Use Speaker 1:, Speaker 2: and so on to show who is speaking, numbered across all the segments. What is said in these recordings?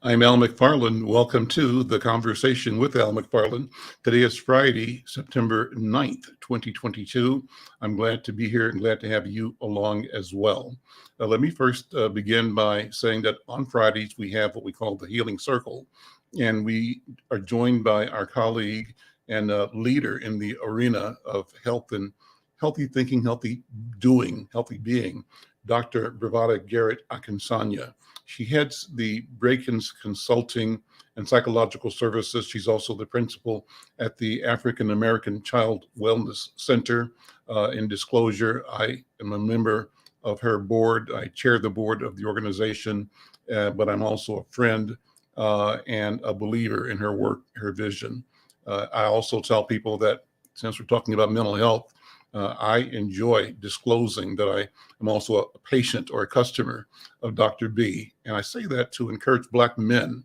Speaker 1: I'm Al McFarlane. Welcome to The Conversation with Al McFarlane. Today is Friday, September 9th, 2022. I'm glad to be here and glad to have you along as well. Let me first begin by saying that on Fridays we have what we call the Healing Circle, and we are joined by our colleague and leader in the arena of health and healthy thinking, healthy doing, healthy being, Dr. Bravada Garrett-Akinsanya. She heads the Brakens Consulting and Psychological Services. She's also the principal at the African American Child Wellness Center. In disclosure, I am a member of her board. I chair the board of the organization, but I'm also a friend and a believer in her work, her vision. I also tell people that since we're talking about mental health, I enjoy disclosing that I am also a patient or a customer of Dr. B. And I say that to encourage Black men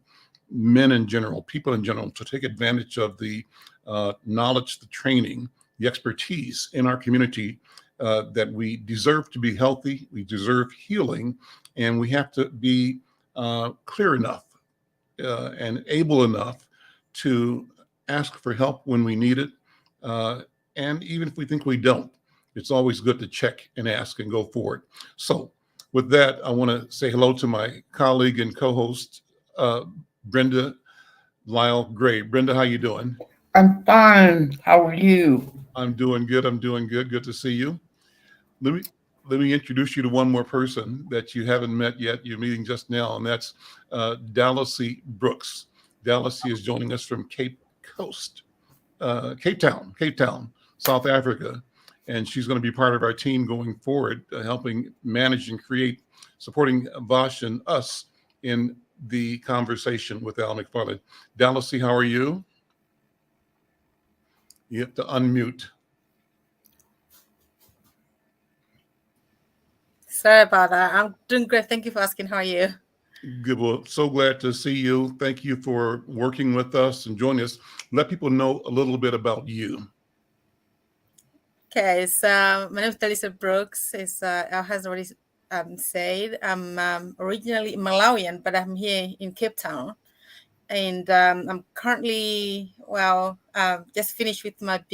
Speaker 1: in general, people in general, to take advantage of the knowledge, the training, the expertise in our community that we deserve to be healthy, we deserve healing, and we have to be clear enough and able enough to ask for help when we need it. And even if we think we don't, it's always good to check and ask and go forward. So with that, I want to say hello to my colleague and co-host, Brenda Lyle-Gray. Brenda, how you doing?
Speaker 2: I'm fine. How are you?
Speaker 1: I'm doing good. Good to see you. Let me introduce you to one more person that you haven't met yet. You're meeting just now, and that's Dallacy Brooks. Dallacy is joining us from Cape Town, South Africa, and she's going to be part of our team going forward, helping manage and create, supporting Vash and us in the conversation with Al McFarlane. Dallacy, how are you? You have to unmute.
Speaker 3: Sorry about that. I'm doing great. Thank you for asking. How are you?
Speaker 1: Good. Well, so glad to see you. Thank you for working with us and joining us. Let people know a little bit about you.
Speaker 3: Okay, so my name is Dallacy Brooks. Al has already said I'm originally Malawian, but I'm here in Cape Town, and I'm currently just finished with my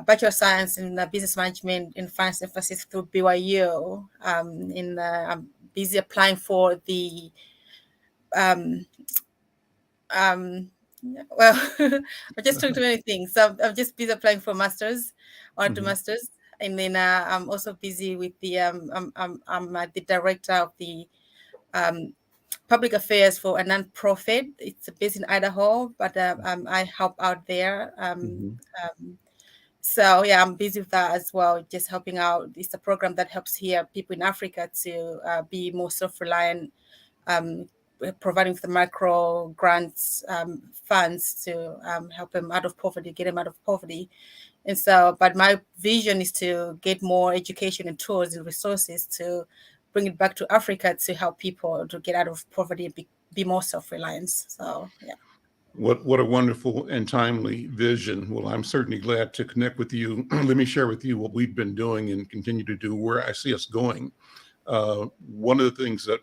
Speaker 3: Bachelor of Science in Business Management in Finance Emphasis through BYU. I'm busy applying for the I just took too many things. So I'm just busy applying for masters or to masters, and then I'm also busy with the I'm the director of the public affairs for a nonprofit. It's based in Idaho, but I help out there. So yeah, I'm busy with that as well, just helping out. It's a program that helps here people in Africa to be more self-reliant, providing the micro grants funds to help them out of poverty, get them out of poverty. And so, but my vision is to get more education and tools and resources to bring it back to Africa to help people to get out of poverty and be more self-reliant. So yeah.
Speaker 1: What a wonderful and timely vision. Well, I'm certainly glad to connect with you. Let me share with you what we've been doing and continue to do, where I see us going. One of the things that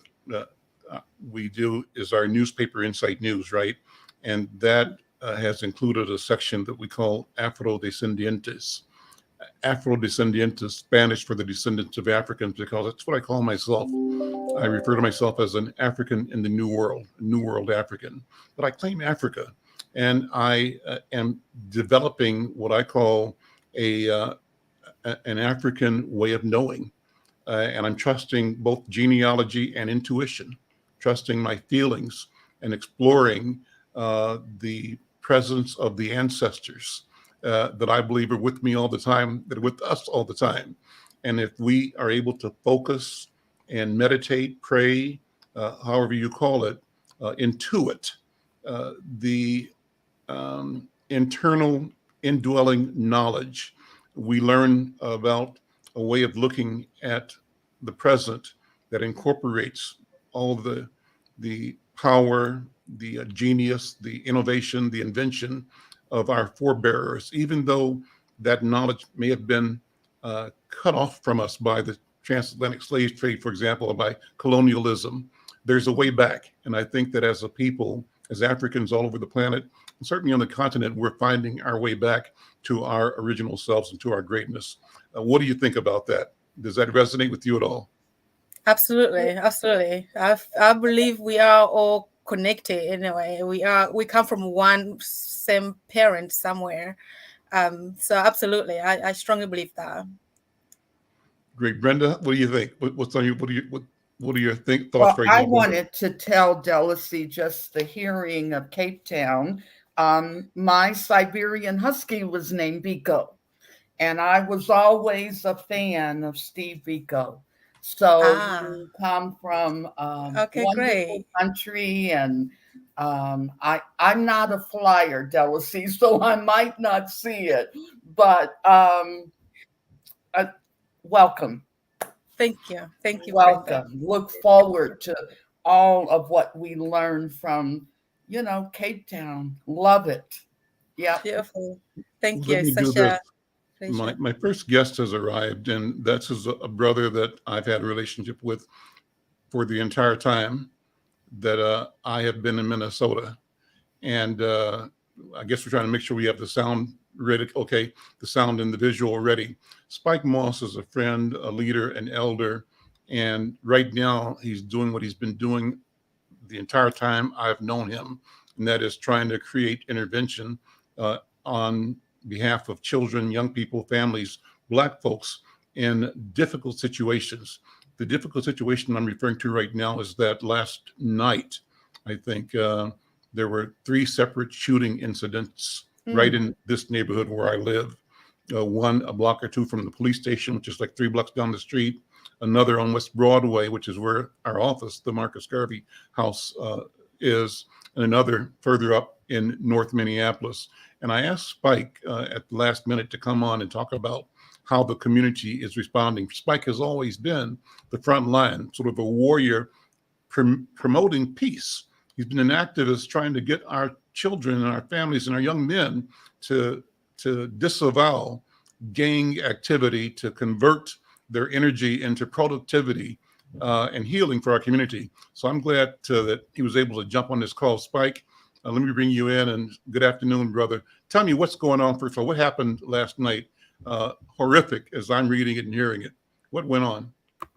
Speaker 1: we do is our newspaper Insight News, right? And that has included a section that we call Afrodescendientes. Afrodescendientes, Spanish for the descendants of Africans, because that's what I call myself. I refer to myself as an African in the New World African. But I claim Africa, and I am developing what I call an African way of knowing. And I'm trusting both genealogy and intuition, trusting my feelings and exploring the presence of the ancestors that I believe are with me all the time, that are with us all the time. And if we are able to focus and meditate, pray, however you call it, intuit the internal indwelling knowledge, we learn about a way of looking at the present that incorporates all of the power, the genius, the innovation, the invention of our forebears, even though that knowledge may have been cut off from us by the transatlantic slave trade, for example, or by colonialism. there's a way back. And I think that as a people, as Africans all over the planet, and certainly on the continent, we're finding our way back to our original selves and to our greatness. What do you think about that? Does that resonate with you at all?
Speaker 3: Absolutely, absolutely. I believe we are all connected in a way. We come from one same parent somewhere. So absolutely, I strongly believe that.
Speaker 1: Great, Brenda. What do you think? What are your thoughts
Speaker 2: Well,
Speaker 1: right
Speaker 2: I
Speaker 1: now?
Speaker 2: wanted to tell Delacy just the hearing of Cape Town. My Siberian Husky was named Biko, and I was always a fan of Steve Biko. So you come from
Speaker 3: okay,
Speaker 2: wonderful
Speaker 3: great
Speaker 2: country, and I'm not a flyer, Delacy, so I might not see it, but welcome.
Speaker 3: Thank you,
Speaker 2: welcome.
Speaker 3: Brenda.
Speaker 2: Look forward to all of what we learned from, Cape Town. Love it. Yeah.
Speaker 3: Beautiful. Thank
Speaker 1: Let
Speaker 3: you.
Speaker 1: me do
Speaker 3: Such
Speaker 1: this.
Speaker 3: a pleasure.
Speaker 1: My first guest has arrived, and that's a brother that I've had a relationship with for the entire time that I have been in Minnesota. And I guess we're trying to make sure we have the sound ready. Okay, the sound and the visual ready. Spike Moss is a friend, a leader, an elder. And right now he's doing what he's been doing the entire time I've known him. And that is trying to create intervention on behalf of children, young people, families, Black folks in difficult situations. The difficult situation I'm referring to right now is that last night, I think there were 3 separate shooting incidents right in this neighborhood where I live. One a block or 2 from the police station, which is like 3 blocks down the street. Another on West Broadway, which is where our office, the Marcus Garvey house, is, and another further up in North Minneapolis. And I asked Spike at the last minute to come on and talk about how the community is responding. Spike has always been the front line, sort of a warrior promoting peace. He's been an activist trying to get our children and our families and our young men to disavow gang activity, to convert their energy into productivity and healing for our community. So I'm glad that he was able to jump on this call. Spike, let me bring you in, and good afternoon, brother. Tell me what's going on. First of all, what happened last night? Horrific as I'm reading it and hearing it. What went on?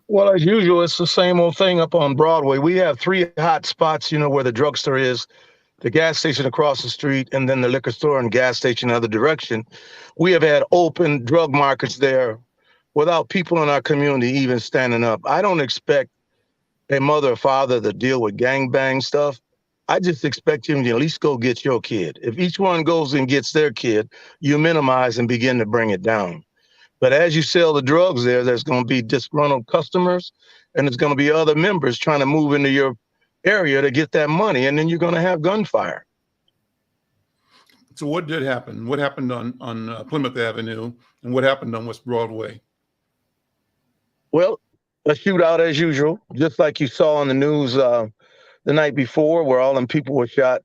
Speaker 4: Well, as usual, it's the same old thing up on Broadway. We have 3 hot spots, where the drugstore is, the gas station across the street, and then the liquor store and gas station the other direction. We have had open drug markets there without people in our community even standing up. I don't expect a mother or father to deal with gangbang stuff. I just expect him to at least go get your kid. If each one goes and gets their kid, you minimize and begin to bring it down. But as you sell the drugs there's going to be disgruntled customers, and there's going to be other members trying to move into your area to get that money, and then you're going to have gunfire.
Speaker 1: So what did happen? What happened on Plymouth Avenue, and what happened on West Broadway?
Speaker 4: Well, a shootout as usual, just like you saw on the news the night before, where all them people were shot.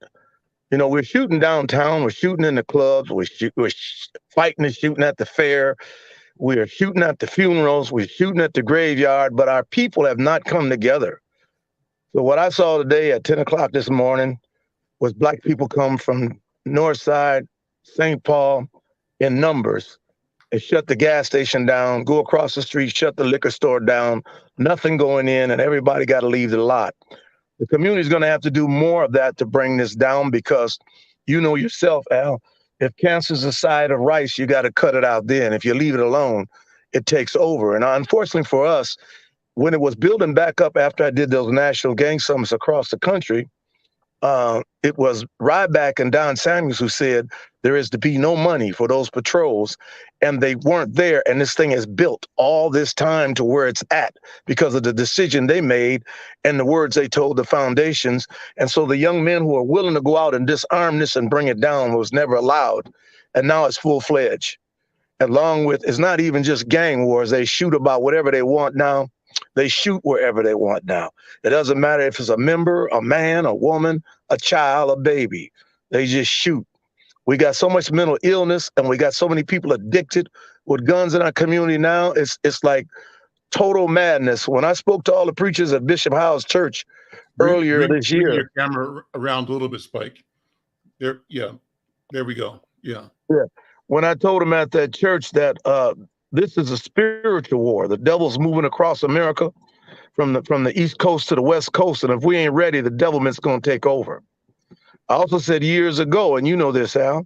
Speaker 4: We're shooting downtown, we're shooting in the clubs, we're fighting and shooting at the fair, we're shooting at the funerals, we're shooting at the graveyard, but our people have not come together. So what I saw today at 10 o'clock this morning was Black people come from North Side, St. Paul in numbers and shut the gas station down, go across the street, shut the liquor store down, nothing going in, and everybody got to leave the lot. The community is going to have to do more of that to bring this down, because you know yourself, Al, if cancer's a side of rice, you got to cut it out then. If you leave it alone, it takes over. And unfortunately for us, when it was building back up after I did those national gang summits across the country, it was Ryback and Don Samuels who said there is to be no money for those patrols, and they weren't there. And this thing has built all this time to where it's at because of the decision they made and the words they told the foundations. And so the young men who are willing to go out and disarm this and bring it down was never allowed. And now it's full-fledged. Along with, it's not even just gang wars. They shoot about whatever they want now. They shoot wherever they want now. It doesn't matter if it's a member, a man, a woman, a child, a baby. They just shoot. We got so much mental illness, and we got so many people addicted with guns in our community now. It's like total madness. When I spoke to all the preachers at Bishop Howe's church earlier this
Speaker 1: Bring
Speaker 4: year.
Speaker 1: your camera around a little bit, Spike. There, yeah, there we go. Yeah.
Speaker 4: Yeah. When I told him at that church that this is a spiritual war, the devil's moving across America from the East Coast to the West Coast, and if we ain't ready, the devilment's going to take over. I also said years ago, and you know this, Al,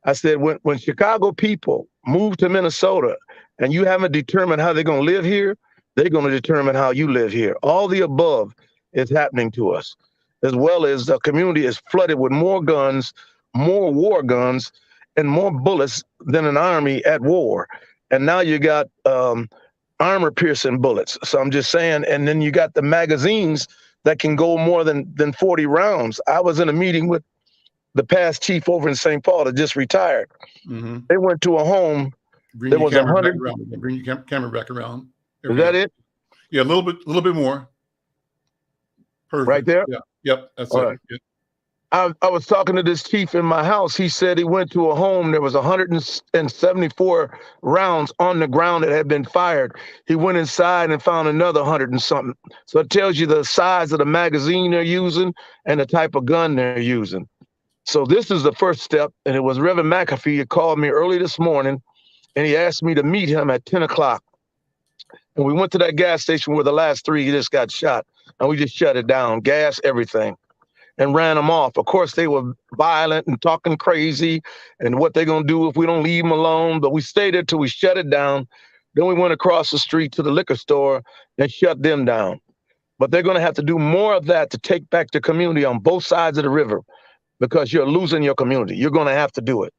Speaker 4: I said when Chicago people move to Minnesota and you haven't determined how they're going to live here, they're going to determine how you live here. All the above is happening to us, as well as the community is flooded with more guns, more war guns, and more bullets than an army at war. And now you got armor-piercing bullets. So I'm just saying, and then you got the magazines that can go more than 40 rounds. I was in a meeting with the past chief over in St. Paul that just retired.
Speaker 1: Mm-hmm.
Speaker 4: They went to a home.
Speaker 1: Bring
Speaker 4: there
Speaker 1: your
Speaker 4: was
Speaker 1: camera
Speaker 4: 100.
Speaker 1: back around. Bring your camera back around. There
Speaker 4: Is
Speaker 1: we
Speaker 4: that
Speaker 1: go.
Speaker 4: it?
Speaker 1: Yeah, a little bit more. Perfect.
Speaker 4: Right there?
Speaker 1: Yeah. Yep. That's
Speaker 4: All
Speaker 1: it.
Speaker 4: right.
Speaker 1: Yeah.
Speaker 4: I was talking to this chief in my house. He said he went to a home. There was 174 rounds on the ground that had been fired. He went inside and found another 100 and something. So it tells you the size of the magazine they're using and the type of gun they're using. So this is the first step. And it was Reverend McAfee who called me early this morning, and he asked me to meet him at 10 o'clock. And we went to that gas station where the last three just got shot. And we just shut it down, gas, everything, and ran them off. Of course, they were violent and talking crazy and what they're going to do if we don't leave them alone. But we stayed there till we shut it down. Then we went across the street to the liquor store and shut them down. But they're going to have to do more of that to take back the community on both sides of the river, because you're losing your community. You're going to have to do it.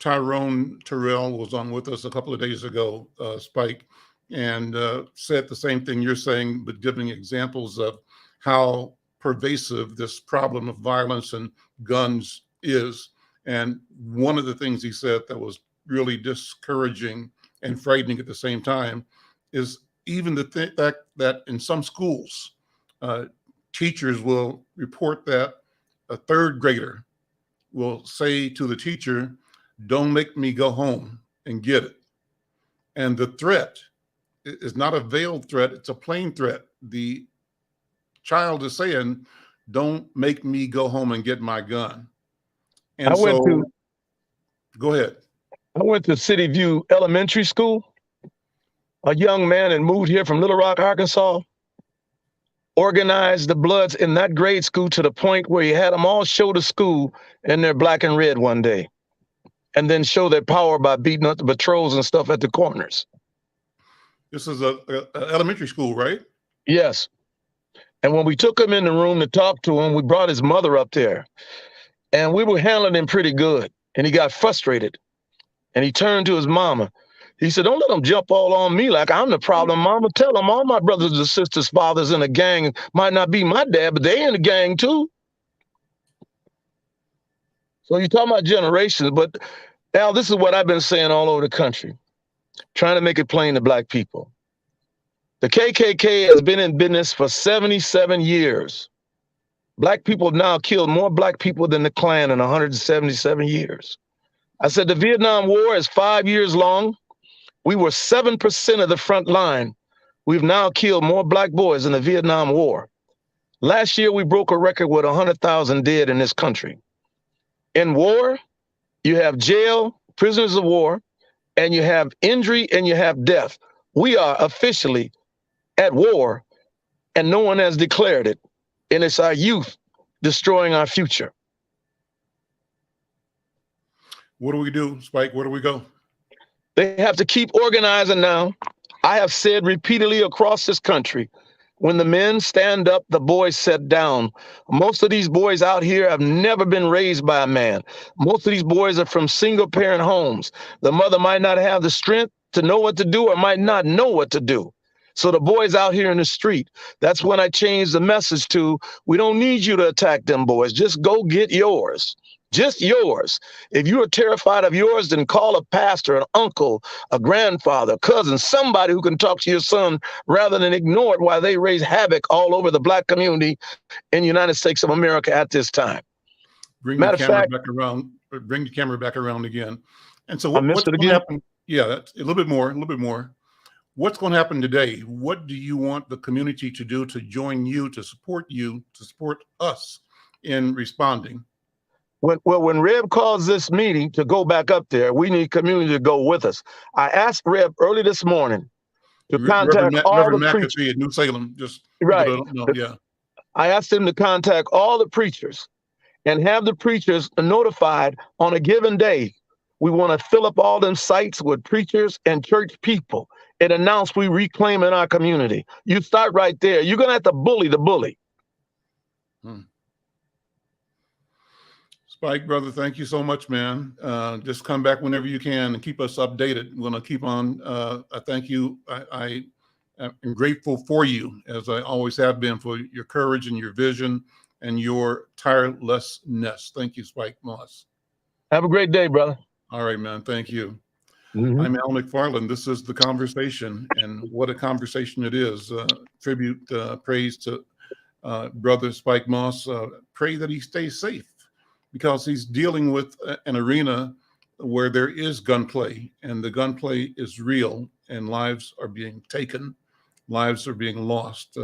Speaker 1: Tyrone Terrell was on with us a couple of days ago, Spike, and said the same thing you're saying, but giving examples of how pervasive this problem of violence and guns is. And one of the things he said that was really discouraging and frightening at the same time is even the fact that in some schools, teachers will report that a third grader will say to the teacher, "Don't make me go home and get it." And the threat is not a veiled threat, it's a plain threat. The child is saying, "Don't make me go home and get my gun." And go ahead.
Speaker 4: I went to City View Elementary School. A young man had moved here from Little Rock, Arkansas, organized the Bloods in that grade school to the point where he had them all show the school in their black and red one day, and then show their power by beating up the patrols and stuff at the corners.
Speaker 1: This is a elementary school, right?
Speaker 4: Yes. And when we took him in the room to talk to him, we brought his mother up there, and we were handling him pretty good. And he got frustrated, and he turned to his mama. He said, "Don't let them jump all on me like I'm the problem, mama. Tell them all my brothers and sisters' fathers in a gang might not be my dad, but they in the gang too." So you're talking about generations, but Al, this is what I've been saying all over the country, trying to make it plain to Black people. The KKK has been in business for 77 years. Black people have now killed more Black people than the Klan in 177 years. I said the Vietnam War is 5 years long. We were 7% of the front line. We've now killed more Black boys in the Vietnam War. Last year, we broke a record with 100,000 dead in this country. In war, you have jail, prisoners of war, and you have injury and you have death. We are officially at war, and no one has declared it. And it's our youth destroying our future.
Speaker 1: What do we do, Spike? Where do we go?
Speaker 4: They have to keep organizing now. I have said repeatedly across this country, when the men stand up, the boys sit down. Most of these boys out here have never been raised by a man. Most of these boys are from single parent homes. The mother might not have the strength to know what to do or might not know what to do. So the boys out here in the street, that's when I changed the message to, we don't need you to attack them boys. Just go get yours. Just yours. If you are terrified of yours, then call a pastor, an uncle, a grandfather, a cousin, somebody who can talk to your son rather than ignore it while they raise havoc all over the Black community in the United States of America at this time.
Speaker 1: Bring the camera back around. Bring the camera back around again. And so what's going to happen? Yeah, that's a little bit more. what's going to happen today? What do you want the community to do to join you, to support us in responding?
Speaker 4: When Reb calls this meeting to go back up there, we need community to go with us. I asked Reb early this morning to contact all
Speaker 1: Reverend
Speaker 4: the preachers.
Speaker 1: McAfee at New Salem, just
Speaker 4: Right.
Speaker 1: people don't know. Yeah.
Speaker 4: I asked him to contact all the preachers and have the preachers notified on a given day. We want to fill up all them sites with preachers and church people and announce we reclaiming our community. You start right there. You're going to have to bully the bully.
Speaker 1: Spike, brother, thank you so much, man. Just come back whenever you can and keep us updated. We're going to keep on. I thank you. I am grateful for you, as I always have been, for your courage and your vision and your tirelessness. Thank you, Spike Moss.
Speaker 4: Have a great day, brother.
Speaker 1: All right, man. Thank you.
Speaker 4: Mm-hmm.
Speaker 1: I'm Al McFarlane. This is The Conversation, and what a conversation it is. Tribute, praise to brother Spike Moss. Pray that he stays safe, because he's dealing with an arena where there is gunplay, and the gunplay is real, and lives are being taken, lives are being lost.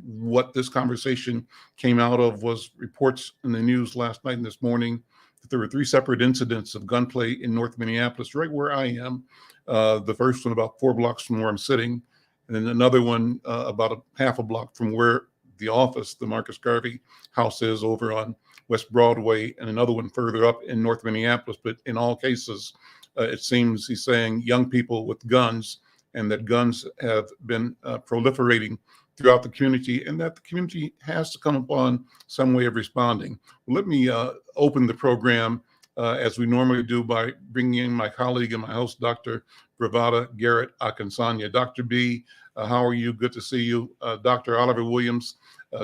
Speaker 1: What this conversation came out of was reports in the news last night and this morning that there were 3 separate incidents of gunplay in North Minneapolis, right where I am. The first one about 4 blocks from where I'm sitting, and then another one about a half a block from where the office, the Marcus Garvey house, is over on West Broadway, and another one further up in North Minneapolis. But in all cases, it seems he's saying young people with guns, and that guns have been proliferating throughout the community, and that the community has to come upon some way of responding. Well, let me open the program as we normally do by bringing in my colleague and my host, Dr. Bravada, Garrett-Akinsanya. Dr. B, how are you? Good to see you. Dr. Oliver Williams,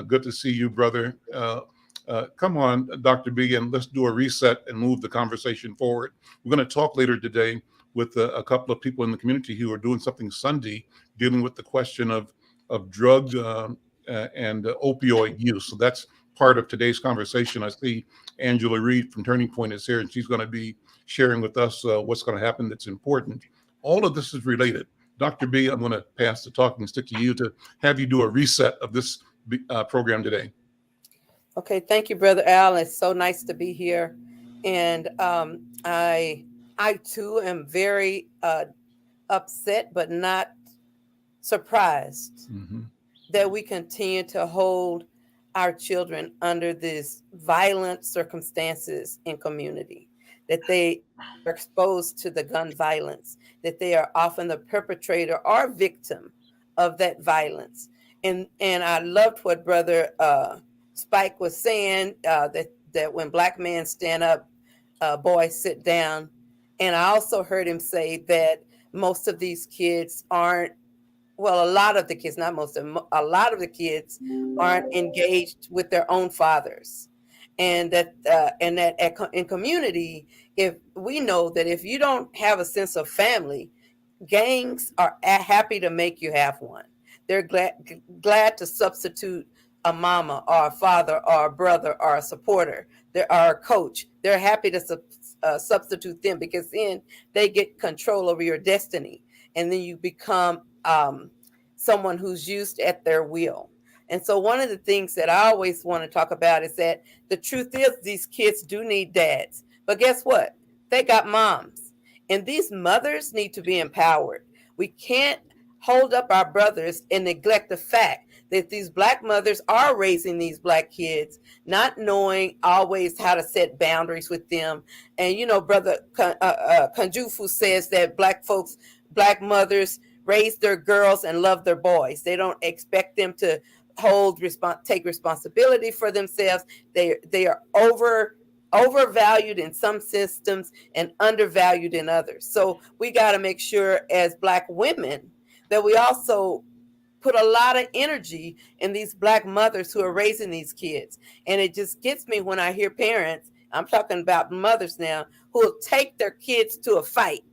Speaker 1: good to see you, brother. Come on, Dr. B, and let's do a reset and move the conversation forward. We're going to talk later today with a couple of people in the community who are doing something Sunday, dealing with the question of drug and opioid use. So that's part of today's conversation. I see Angela Reed from Turning Point is here, and she's going to be sharing with us what's going to happen that's important. All of this is related. Dr. B, I'm going to pass the talking stick to you to have you do a reset of this program today.
Speaker 5: Okay, thank you, Brother Al. It's so nice to be here. And I too am very upset, but not surprised that we continue to hold our children under these violent circumstances in community, that they are exposed to the gun violence, that they are often the perpetrator or victim of that violence. And I loved what Brother Spike was saying, that when Black men stand up, boys sit down. And I also heard him say that most of these kids aren't, well, a lot of the kids, not most of them, a lot of the kids aren't engaged with their own fathers. And that in community, if we know that if you don't have a sense of family, gangs are happy to make you have one. They're glad to substitute a mama or a father or a brother or a supporter or a coach. They're happy to substitute them, because then they get control over your destiny, and then you become someone who's used at their will. And so one of the things that I always want to talk about is that the truth is these kids do need dads, but guess what? They got moms, and these mothers need to be empowered. We can't hold up our brothers and neglect the fact that these Black mothers are raising these Black kids, not knowing always how to set boundaries with them. And, you know, Brother Kanjufu says that Black mothers raise their girls and love their boys. They don't expect them to take responsibility for themselves. They are overvalued in some systems and undervalued in others. So we got to make sure as Black women that we also put a lot of energy in these Black mothers who are raising these kids. And it just gets me when I hear parents, I'm talking about mothers now, who will take their kids to a fight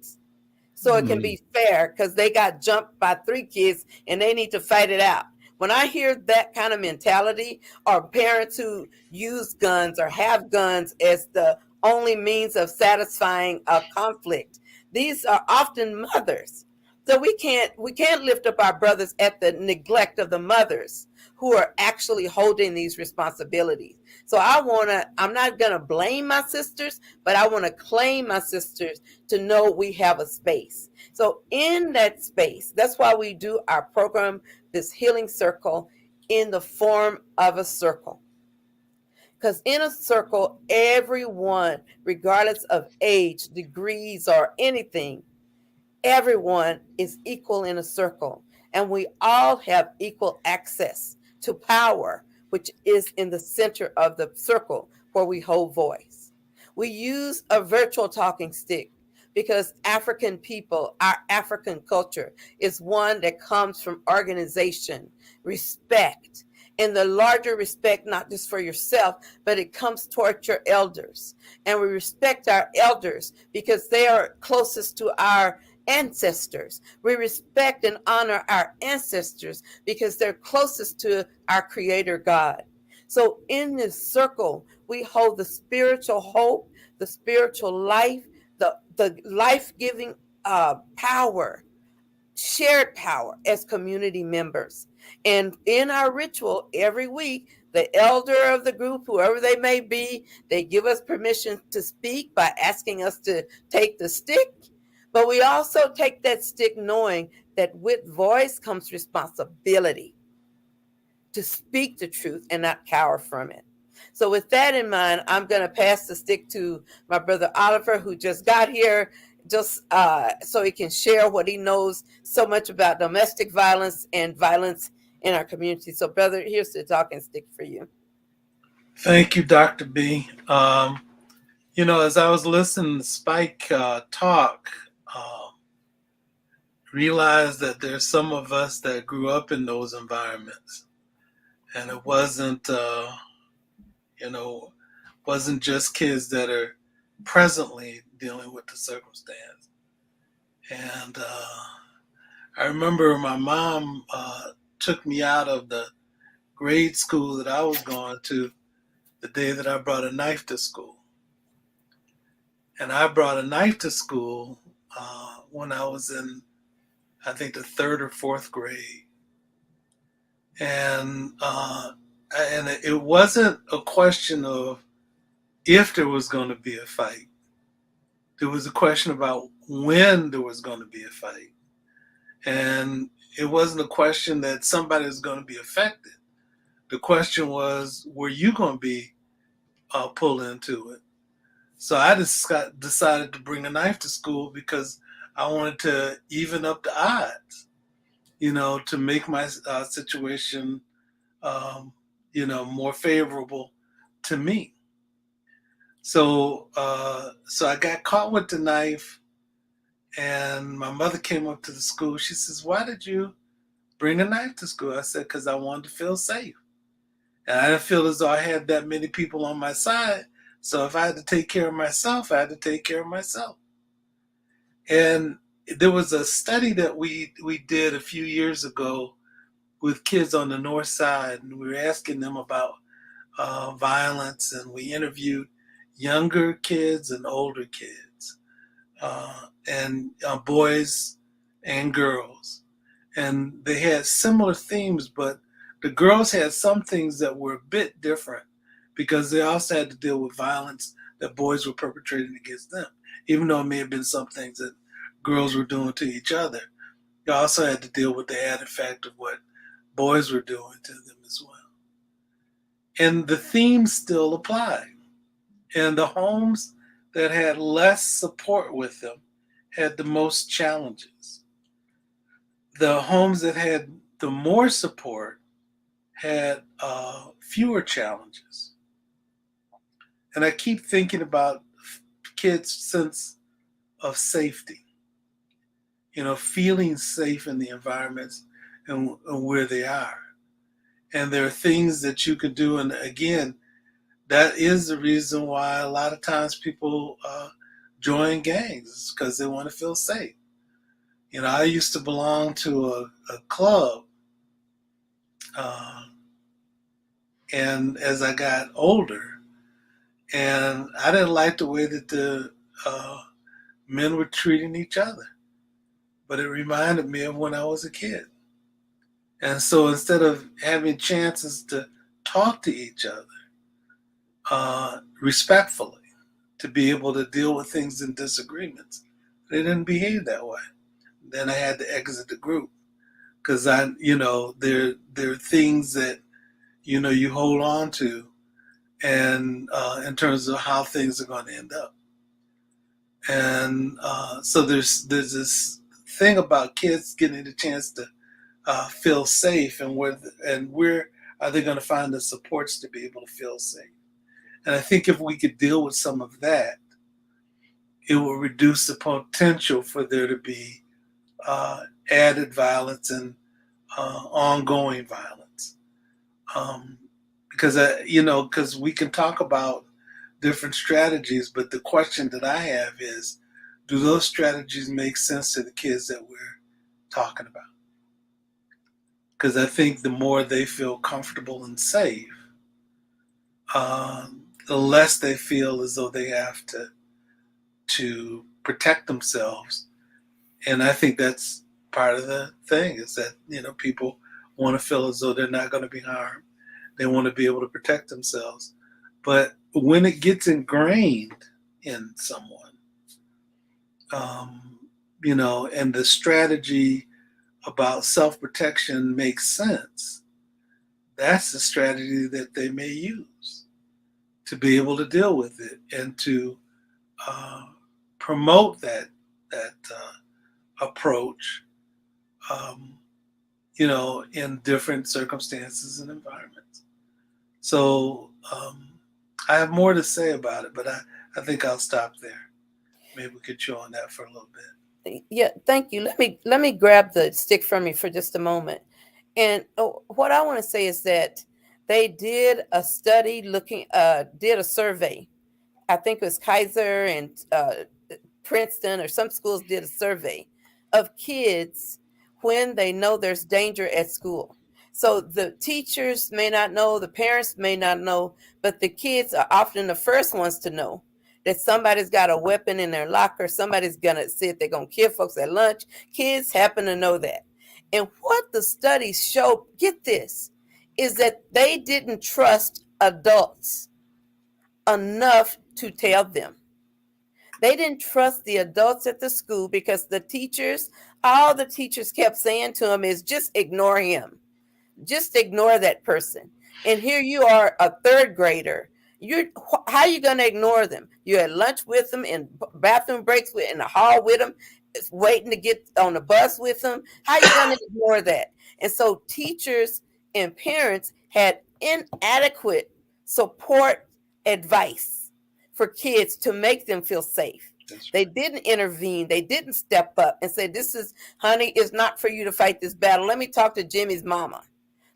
Speaker 5: so it can be fair, because they got jumped by 3 kids and they need to fight it out. When I hear that kind of mentality, or parents who use guns or have guns as the only means of satisfying a conflict, these are often mothers. So we can't lift up our brothers at the neglect of the mothers who are actually holding these responsibilities. So I'm not gonna blame my sisters, but I want to claim my sisters to know we have a space. So in that space, that's why we do our program, this healing circle, in the form of a circle. Because in a circle, everyone, regardless of age, degrees, or anything, everyone is equal in a circle, and we all have equal access to power, which is in the center of the circle where we hold voice. We use a virtual talking stick because African people, our African culture, is one that comes from organization, respect, and the larger respect, not just for yourself, but it comes toward your elders. And we respect our elders because they are closest to our ancestors. We respect and honor our ancestors because they're closest to our Creator God. So in this circle, we hold the spiritual hope, the spiritual life, the life-giving power, shared power as community members. And in our ritual every week, the elder of the group, whoever they may be, they give us permission to speak by asking us to take the stick. But we also take that stick knowing that with voice comes responsibility to speak the truth and not cower from it. So with that in mind, I'm going to pass the stick to my brother Oliver, who just got here, just so he can share what he knows so much about domestic violence and violence in our community. So brother, here's the talking stick for you.
Speaker 6: Thank you, Dr. B. As I was listening to Spike talk, realized that there's some of us that grew up in those environments. And it wasn't just kids that are presently dealing with the circumstance. And I remember my mom took me out of the grade school that I was going to the day that I brought a knife to school. And I brought a knife to school when I was in, I think, the 3rd or 4th grade. And it wasn't a question of if there was going to be a fight. There was a question about when there was going to be a fight. And it wasn't a question that somebody was going to be affected. The question was, were you going to be pulled into it? So I just decided to bring a knife to school because I wanted to even up the odds, to make my situation, more favorable to me. So I got caught with the knife, and my mother came up to the school. She says, "Why did you bring a knife to school?" I said, "Because I wanted to feel safe. And I didn't feel as though I had that many people on my side. So if I had to take care of myself, I had to take care of myself." And there was a study that we did a few years ago with kids on the north side, and we were asking them about violence, and we interviewed younger kids and older kids, and boys and girls. And they had similar themes, but the girls had some things that were a bit different because they also had to deal with violence that boys were perpetrating against them. Even though it may have been some things that girls were doing to each other, they also had to deal with the added fact of what boys were doing to them as well. And the themes still apply. And the homes that had less support with them had the most challenges. The homes that had the more support had fewer challenges. And I keep thinking about kids' sense of safety, feeling safe in the environments and where they are. And there are things that you can do. And again, that is the reason why a lot of times people join gangs, because they want to feel safe. I used to belong to a club. And as I got older, and I didn't like the way that the men were treating each other. but it reminded me of when I was a kid. And so instead of having chances to talk to each other respectfully, to be able to deal with things in disagreements, they didn't behave that way. Then I had to exit the group because there are things that you hold on to, and in terms of how things are going to end up. And so there's this thing about kids getting the chance to feel safe, and where are they going to find the supports to be able to feel safe? And I think if we could deal with some of that, it will reduce the potential for there to be added violence and ongoing violence. Because we can talk about different strategies, but the question that I have is, do those strategies make sense to the kids that we're talking about? Because I think the more they feel comfortable and safe, the less they feel as though they have to protect themselves. And I think that's part of the thing, is that people want to feel as though they're not going to be harmed. They want to be able to protect themselves. But when it gets ingrained in someone, and the strategy about self-protection makes sense, that's the strategy that they may use to be able to deal with it and to promote that approach, in different circumstances and environments. So I have more to say about it, but I think I'll stop there. Maybe we could chew on that for a little bit.
Speaker 5: Yeah, thank you. Let me grab the stick from you for just a moment. And what I want to say is that they did a study did a survey. I think it was Kaiser and Princeton, or some schools did a survey of kids when they know there's danger at school. So the teachers may not know, the parents may not know, but the kids are often the first ones to know that somebody's got a weapon in their locker, somebody's gonna say they're gonna kill folks at lunch. Kids happen to know that. And what the studies show, get this, is that they didn't trust adults enough to tell them. They didn't trust the adults at the school because all the teachers kept saying to them is, just ignore him. Just ignore that person. And here you are, a third grader. How are you going to ignore them? You're at lunch with them, in bathroom breaks in the hall with them, waiting to get on the bus with them. How are you going to ignore that? And so teachers and parents had inadequate support advice for kids to make them feel safe. They didn't intervene. They didn't step up and say, honey, it's not for you to fight this battle. Let me talk to Jimmy's mama.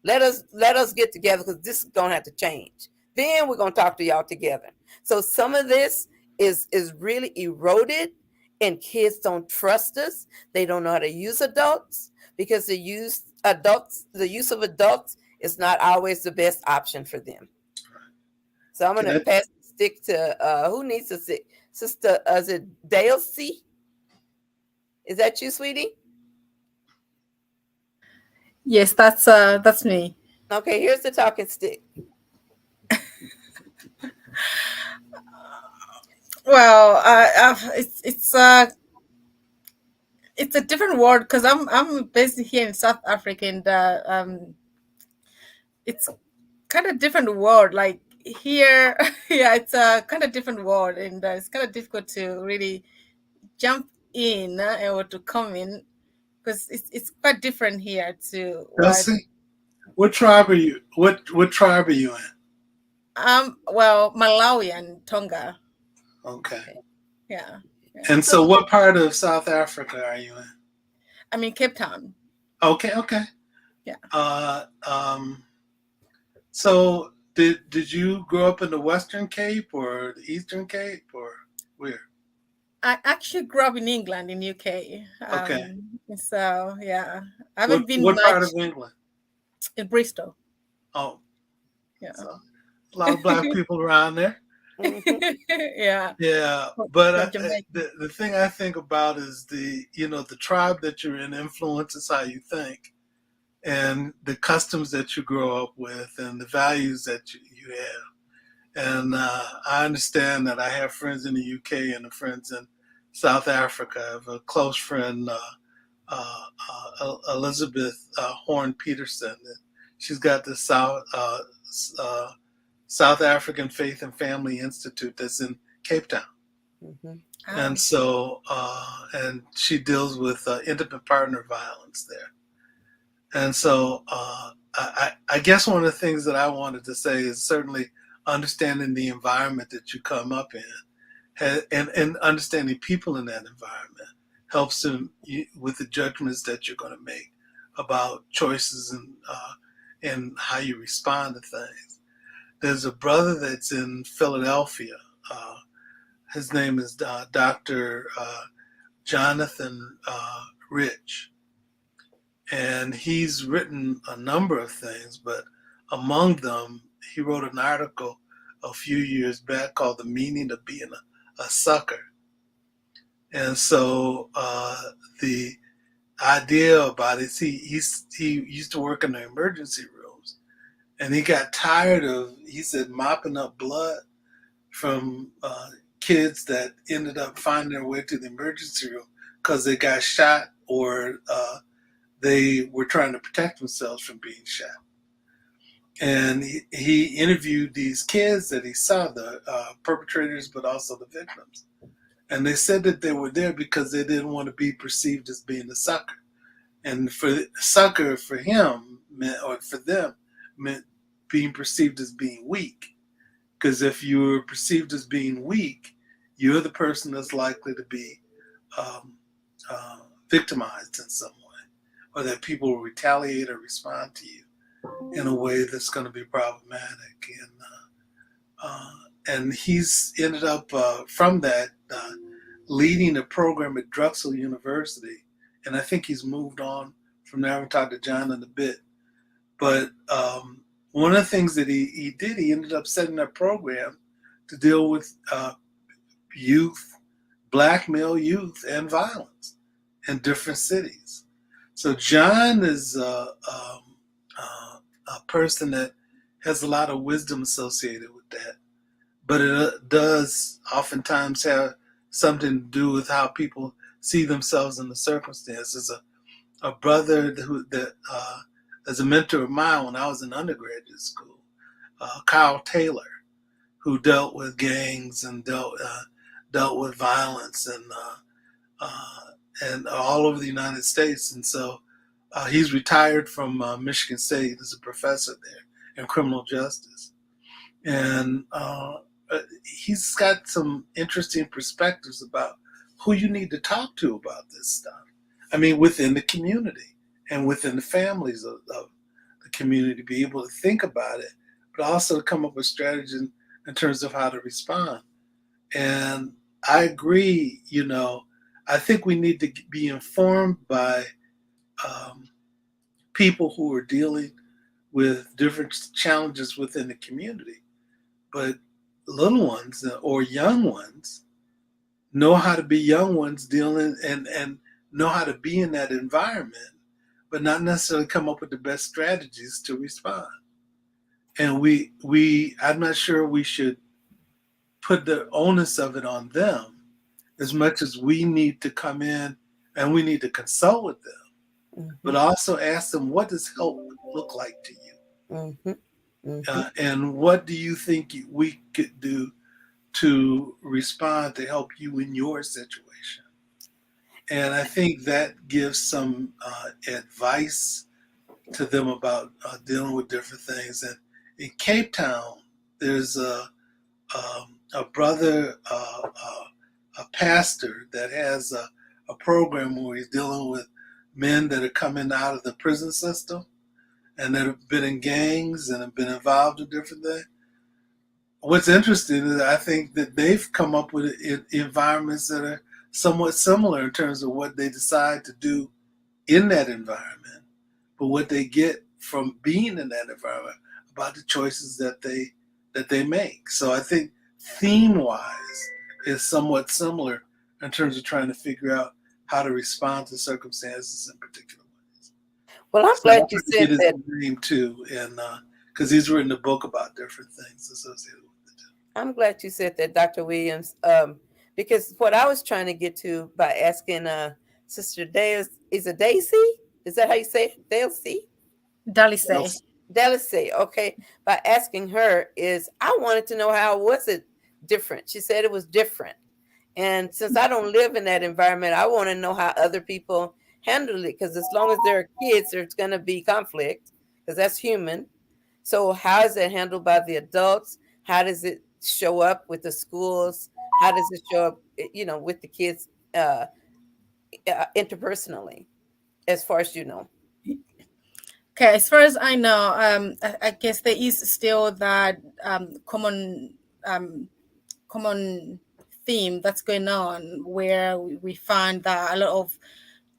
Speaker 5: Let us get together, because this is going to have to change. Then we're going to talk to y'all together. So some of this is really eroded, and kids don't trust us. They don't know how to use adults, because the use of adults is not always the best option for them. So I'm going to pass the stick to who needs to stick? Sister, is it Dale C? Is that you, sweetie?
Speaker 3: Yes, that's me.
Speaker 5: Okay, here's the talking stick.
Speaker 3: Well, it's a different word, because I'm based here in South Africa, and it's kind of different word. Like here, yeah, it's a kind of different word, and it's kind of difficult to really jump in or to come in, because it's quite different here too.
Speaker 6: What tribe are you? What tribe are you in?
Speaker 3: Well, Malawi and Tonga.
Speaker 6: Okay.
Speaker 3: Yeah.
Speaker 6: And so what part of South Africa are you in?
Speaker 3: I'm in Cape Town.
Speaker 6: Okay.
Speaker 3: Yeah.
Speaker 6: So did you grow up in the Western Cape or the Eastern Cape, or where?
Speaker 3: I actually grew up in England, in UK.
Speaker 6: Okay.
Speaker 3: So yeah, I haven't been
Speaker 6: what
Speaker 3: much
Speaker 6: part of England?
Speaker 3: In Bristol.
Speaker 6: Oh,
Speaker 3: yeah.
Speaker 6: So, a lot of Black people around there.
Speaker 5: Mhm.
Speaker 3: Yeah.
Speaker 6: Yeah,
Speaker 3: From
Speaker 6: but
Speaker 3: Jamaica.
Speaker 6: the thing I think about is the tribe that you're in influences how you think, and the customs that you grow up with, and the values that you have. And I understand that I have friends in the UK and friends in South Africa. I have a close friend, Elizabeth Horn Peterson. She's got the South African Faith and Family Institute that's in Cape Town.
Speaker 5: Mhm.
Speaker 6: And so, and she deals with intimate partner violence there. And so, I guess one of the things that I wanted to say is certainly understanding the environment that you come up in, and understanding people in that environment helps with the judgments that you're going to make about choices and how you respond to things. There's a brother that's in Philadelphia. His name is Dr. Jonathan Rich. And he's written a number of things, but among them, he wrote an article a few years back called The Meaning of Being a Sucker. And so the idea about it, he used to work in the emergency rooms, and he got tired of, he said, mopping up blood from kids that ended up finding their way to the emergency room because they got shot or they were trying to protect themselves from being shot. And he interviewed these kids that he saw, the perpetrators, but also the victims. And they said that they were there because they didn't want to be perceived as being a sucker. And for sucker, for him, meant, or for them, meant being perceived as being weak. Because if you were perceived as being weak, you're the person that's likely to be victimized in some way, or that people will retaliate or respond to you in a way that's going to be problematic. And he's ended up from that leading a program at Drexel University, and I think he's moved on from there. I haven't talked to John in a bit, but one of the things that he did, he ended up setting a program to deal with youth, black male youth, and violence in different cities. So John is a person that has a lot of wisdom associated with that, but it does oftentimes have something to do with how people see themselves in the circumstances. A brother that as a mentor of mine when I was in undergraduate school, Kyle Taylor, who dealt with gangs and dealt with violence and all over the United States. And so he's retired from Michigan State as a professor there in criminal justice. And he's got some interesting perspectives about who you need to talk to about this stuff. I mean, within the community and within the families of the community, to be able to think about it, but also to come up with strategies in terms of how to respond. And I agree, I think we need to be informed by people who are dealing with different challenges within the community. But little ones or young ones know how to be young ones dealing and know how to be in that environment, but not necessarily come up with the best strategies to respond. And I'm not sure we should put the onus of it on them as much as we need to come in and we need to consult with them, but also ask them, what does help look like to you? And what do you think we could do to respond to help you in your situation? And I think that gives some advice to them about dealing with different things. And in Cape Town, there's a brother, a pastor that has a program where he's dealing with men that are coming out of the prison system and that have been in gangs and have been involved in different things. What's interesting is I think that they've come up with environments that are somewhat similar in terms of what they decide to do in that environment, but what they get from being in that environment about the choices that they make. So I think theme-wise is somewhat similar in terms of trying to figure out how to respond to circumstances in particular ways.
Speaker 5: Well, I'm
Speaker 6: So
Speaker 5: glad
Speaker 6: I
Speaker 5: you
Speaker 6: appreciate
Speaker 5: said
Speaker 6: his
Speaker 5: that.
Speaker 6: name too, and because he's written a book about different things associated with it too.
Speaker 5: I'm glad you said that, Dr. Williams, because what I was trying to get to by asking Sister Daisy, is it Daisy? Is that how you say it? Daisy?
Speaker 3: Dalise.
Speaker 5: Daisy, okay. By asking her is, I wanted to know how was it different. She said it was different. And since I don't live in that environment, I want to know how other people handle it. Because as long as there are kids, there's going to be conflict, because that's human. So how is it handled by the adults? How does it show up with the schools? How does it show up, with the kids interpersonally, as far as you know?
Speaker 3: Okay, as far as I know, I guess there is still that common theme that's going on, where we find that a lot of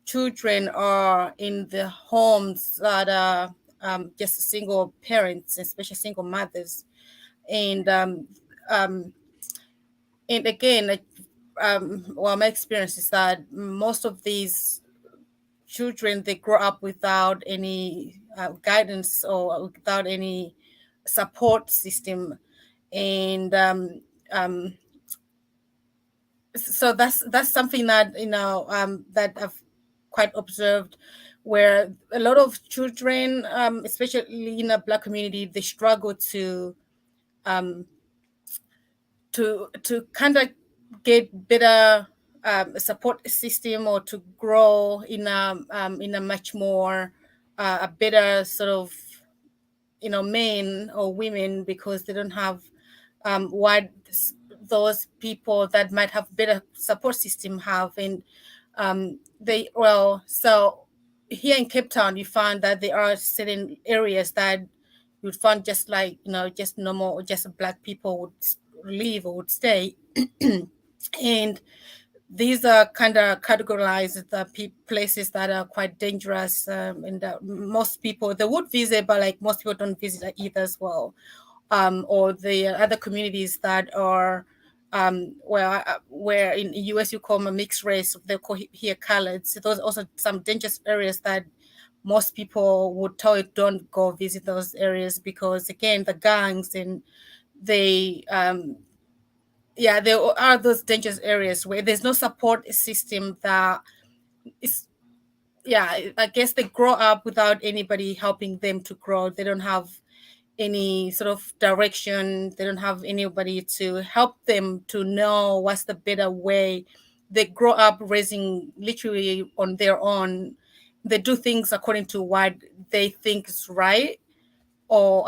Speaker 3: children are in the homes that are just single parents, especially single mothers, and again, well, my experience is that most of these children, they grow up without any guidance or without any support system, and so that's something that that I've quite observed, where a lot of children, especially in the Black community, they struggle to kind of get better support system, or to grow in a much more a better sort of men or women, because they don't have what those people that might have better support system have. And so here in Cape Town, you find that there are certain areas that you'd find just like just normal, just Black people would live or would stay. And these are kind of categorized the places that are quite dangerous, and most people they would visit, but like most people don't visit either as well. Or the other communities that are where in the US you call them a mixed race, they call here colored. So those are also some dangerous areas that most people would tell you don't go visit those areas, because again, the gangs, and they there are those dangerous areas where there's no support system that is, I guess they grow up without anybody helping them to grow. They don't have any sort of direction. They don't have anybody to help them to know what's the better way. They grow up raising literally on their own. They do things according to what they think is right, or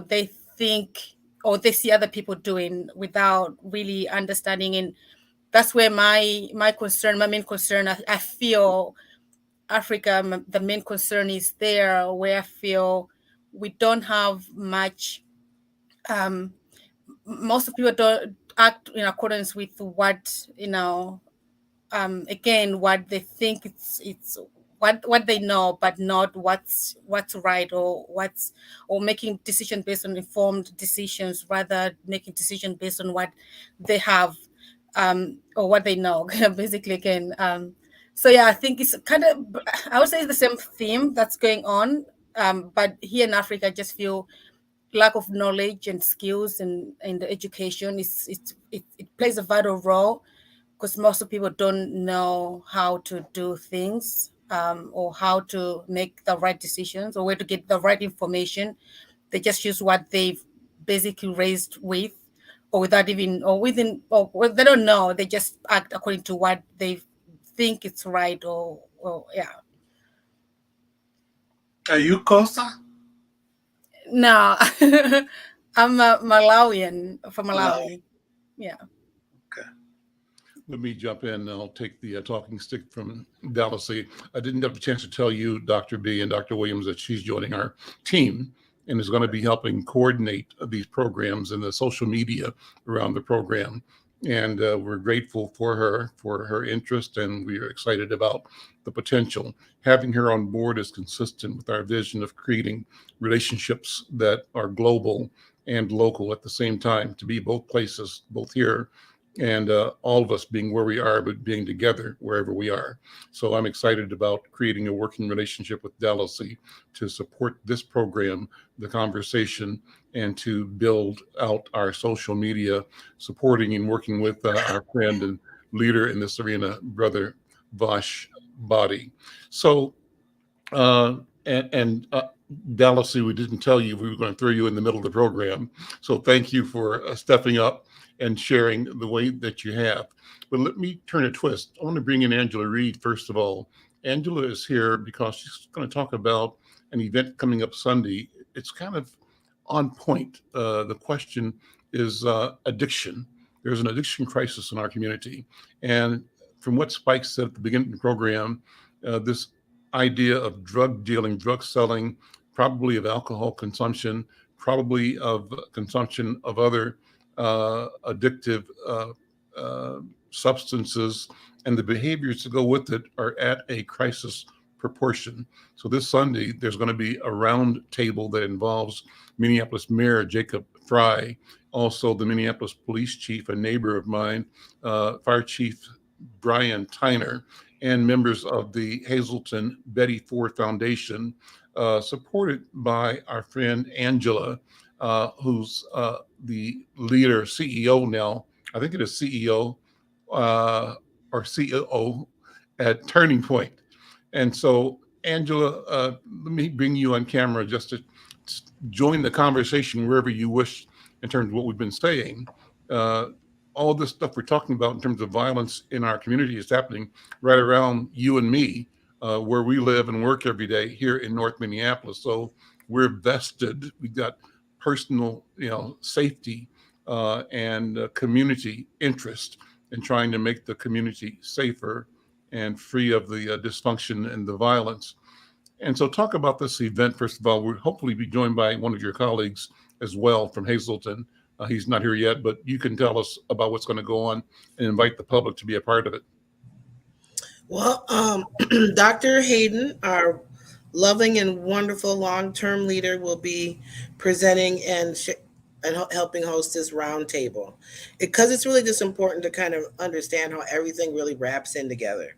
Speaker 3: they think, or they see other people doing without really understanding. And that's where my main concern, I feel Africa, the main concern is there, where I feel we don't have much. Most of people don't act in accordance with what again, what they think it's what they know, but not what's right, or making decisions based on informed decisions, rather making decisions based on what they have or what they know. Basically, again. So I think it's kind of, I would say, it's the same theme that's going on, but here in Africa, I just feel lack of knowledge and skills and the education it plays a vital role, because most of people don't know how to do things, or how to make the right decisions, or where to get the right information. They just use what they've basically raised with, or without even, or within, or they don't know. They just act according to what they think it's right, or yeah.
Speaker 6: Are you Kosa?
Speaker 3: No, I'm a Malawian from Malawi.
Speaker 6: Malawi.
Speaker 3: Yeah.
Speaker 6: Okay.
Speaker 1: Let me jump in and I'll take the talking stick from Dallas. I didn't have a chance to tell you, Dr. B and Dr. Williams, that she's joining our team and is going to be helping coordinate these programs and the social media around the program. And we're grateful for her interest, and we are excited about the potential. Having her on board is consistent with our vision of creating relationships that are global and local at the same time, to be both places, both here and all of us being where we are, but being together wherever we are. So I'm excited about creating a working relationship with Dallasy to support this program, the conversation, and to build out our social media, supporting and working with our friend and leader in this arena, Brother Vash Body. So, Dallasy, we didn't tell you we were going to throw you in the middle of the program. So thank you for stepping up and sharing the way that you have. But let me turn a twist. I want to bring in Angela Reed, first of all. Angela is here because she's going to talk about an event coming up Sunday. It's kind of on point. The question is addiction. There's an addiction crisis in our community. And from what Spike said at the beginning of the program, this idea of drug dealing, drug selling, probably of alcohol consumption, probably of consumption of other addictive substances, and the behaviors that go with it are at a crisis proportion. So this Sunday, there's going to be a round table that involves Minneapolis Mayor Jacob Fry, also the Minneapolis Police Chief, a neighbor of mine, Fire Chief Brian Tyner, and members of the Hazelton Betty Ford Foundation, supported by our friend Angela, who's the leader, CEO now, I think it is CEO or COO at Turning Point. And so, Angela, let me bring you on camera just to join the conversation wherever you wish in terms of what we've been saying. All this stuff we're talking about in terms of violence in our community is happening right around you and me, where we live and work every day here in North Minneapolis. So we're vested. We've got personal, safety and community interest in trying to make the community safer and free of the dysfunction and the violence. And so talk about this event. First of all, we'll hopefully be joined by one of your colleagues as well from Hazelton. He's not here yet, but you can tell us about what's going to go on and invite the public to be a part of it.
Speaker 7: Well, Dr. Hayden, our loving and wonderful long-term leader, will be presenting and helping host this roundtable, because it's really just important to kind of understand how everything really wraps in together.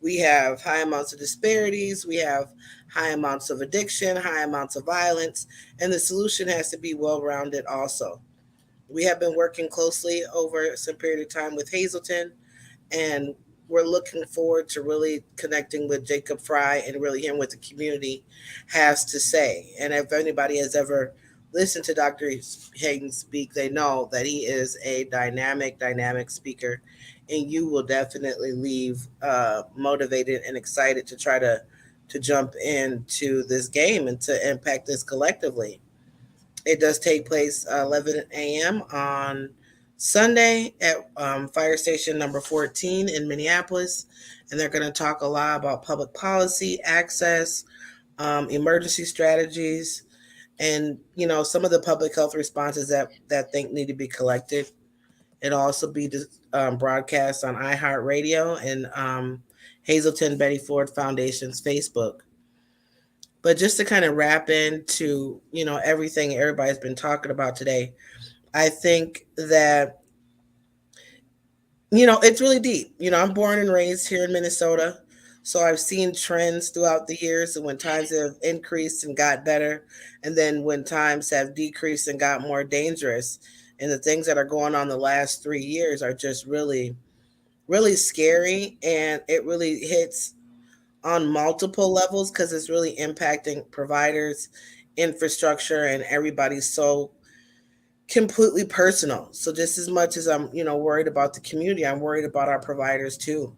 Speaker 7: We have high amounts of disparities, we have high amounts of addiction, high amounts of violence, and the solution has to be well-rounded also. We have been working closely over some period of time with Hazelton, and we're looking forward to really connecting with Jacob Fry and really hearing what the community has to say. And if anybody has ever listened to Dr. Hayden speak, they know that he is a dynamic speaker, and you will definitely leave motivated and excited to try to jump into this game and to impact this collectively. It does take place 11 a.m. on Sunday at Fire Station number 14 in Minneapolis. And they're going to talk a lot about public policy, access, emergency strategies, and, some of the public health responses that think need to be collected. It'll also be broadcast on iHeartRadio and Hazelton Betty Ford Foundation's Facebook. But just to kind of wrap into, everything everybody's been talking about today, I think that, it's really deep. I'm born and raised here in Minnesota, so I've seen trends throughout the years, and when times have increased and got better, and then when times have decreased and got more dangerous. And the things that are going on the last 3 years are just really, really scary, and it really hits on multiple levels because it's really impacting providers, infrastructure, and everybody's so completely personal. So just as much as I'm, worried about the community, I'm worried about our providers too.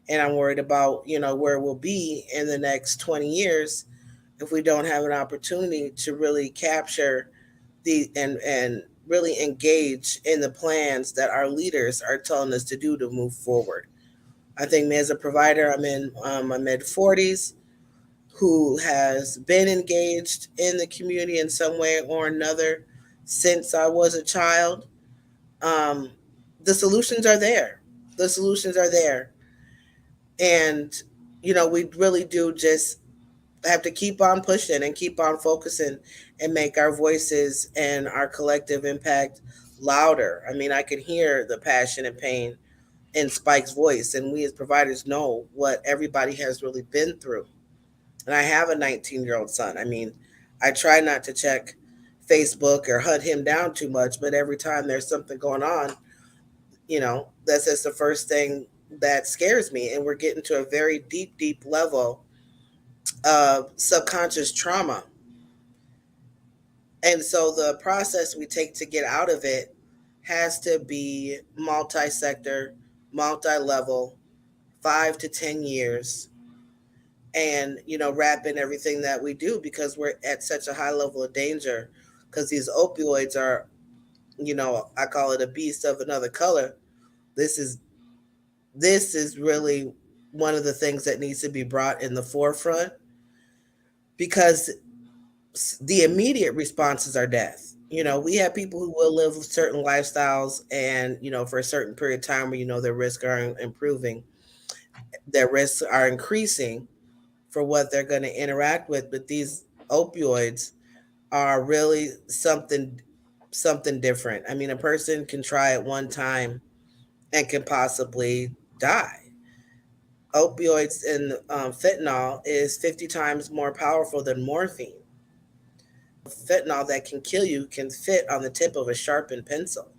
Speaker 7: And I'm worried about, where we'll be in the next 20 years if we don't have an opportunity to really capture and really engage in the plans that our leaders are telling us to do to move forward. I think me as a provider, I'm in my mid-40s, who has been engaged in the community in some way or another since I was a child. The solutions are there. And, we really do just have to keep on pushing and keep on focusing and make our voices and our collective impact louder. I mean, I can hear the passion and pain in Spike's voice, and we as providers know what everybody has really been through. And I have a 19-year-old son. I mean, I try not to check Facebook or hunt him down too much, but every time there's something going on, that's just the first thing that scares me. And we're getting to a very deep, deep level of subconscious trauma. And so the process we take to get out of it has to be multi-sector, multi-level, 5 to 10 years, and wrap in everything that we do, because we're at such a high level of danger, because these opioids are, I call it a beast of another color. This is really one of the things that needs to be brought in the forefront, because the immediate responses are death. We have people who will live with certain lifestyles, and for a certain period of time where their risks are improving, their risks are increasing for what they're going to interact with. But these opioids are really something different. I mean, a person can try it one time and can possibly die. Opioids and fentanyl is 50 times more powerful than morphine. Fentanyl that can kill you can fit on the tip of a sharpened pencil.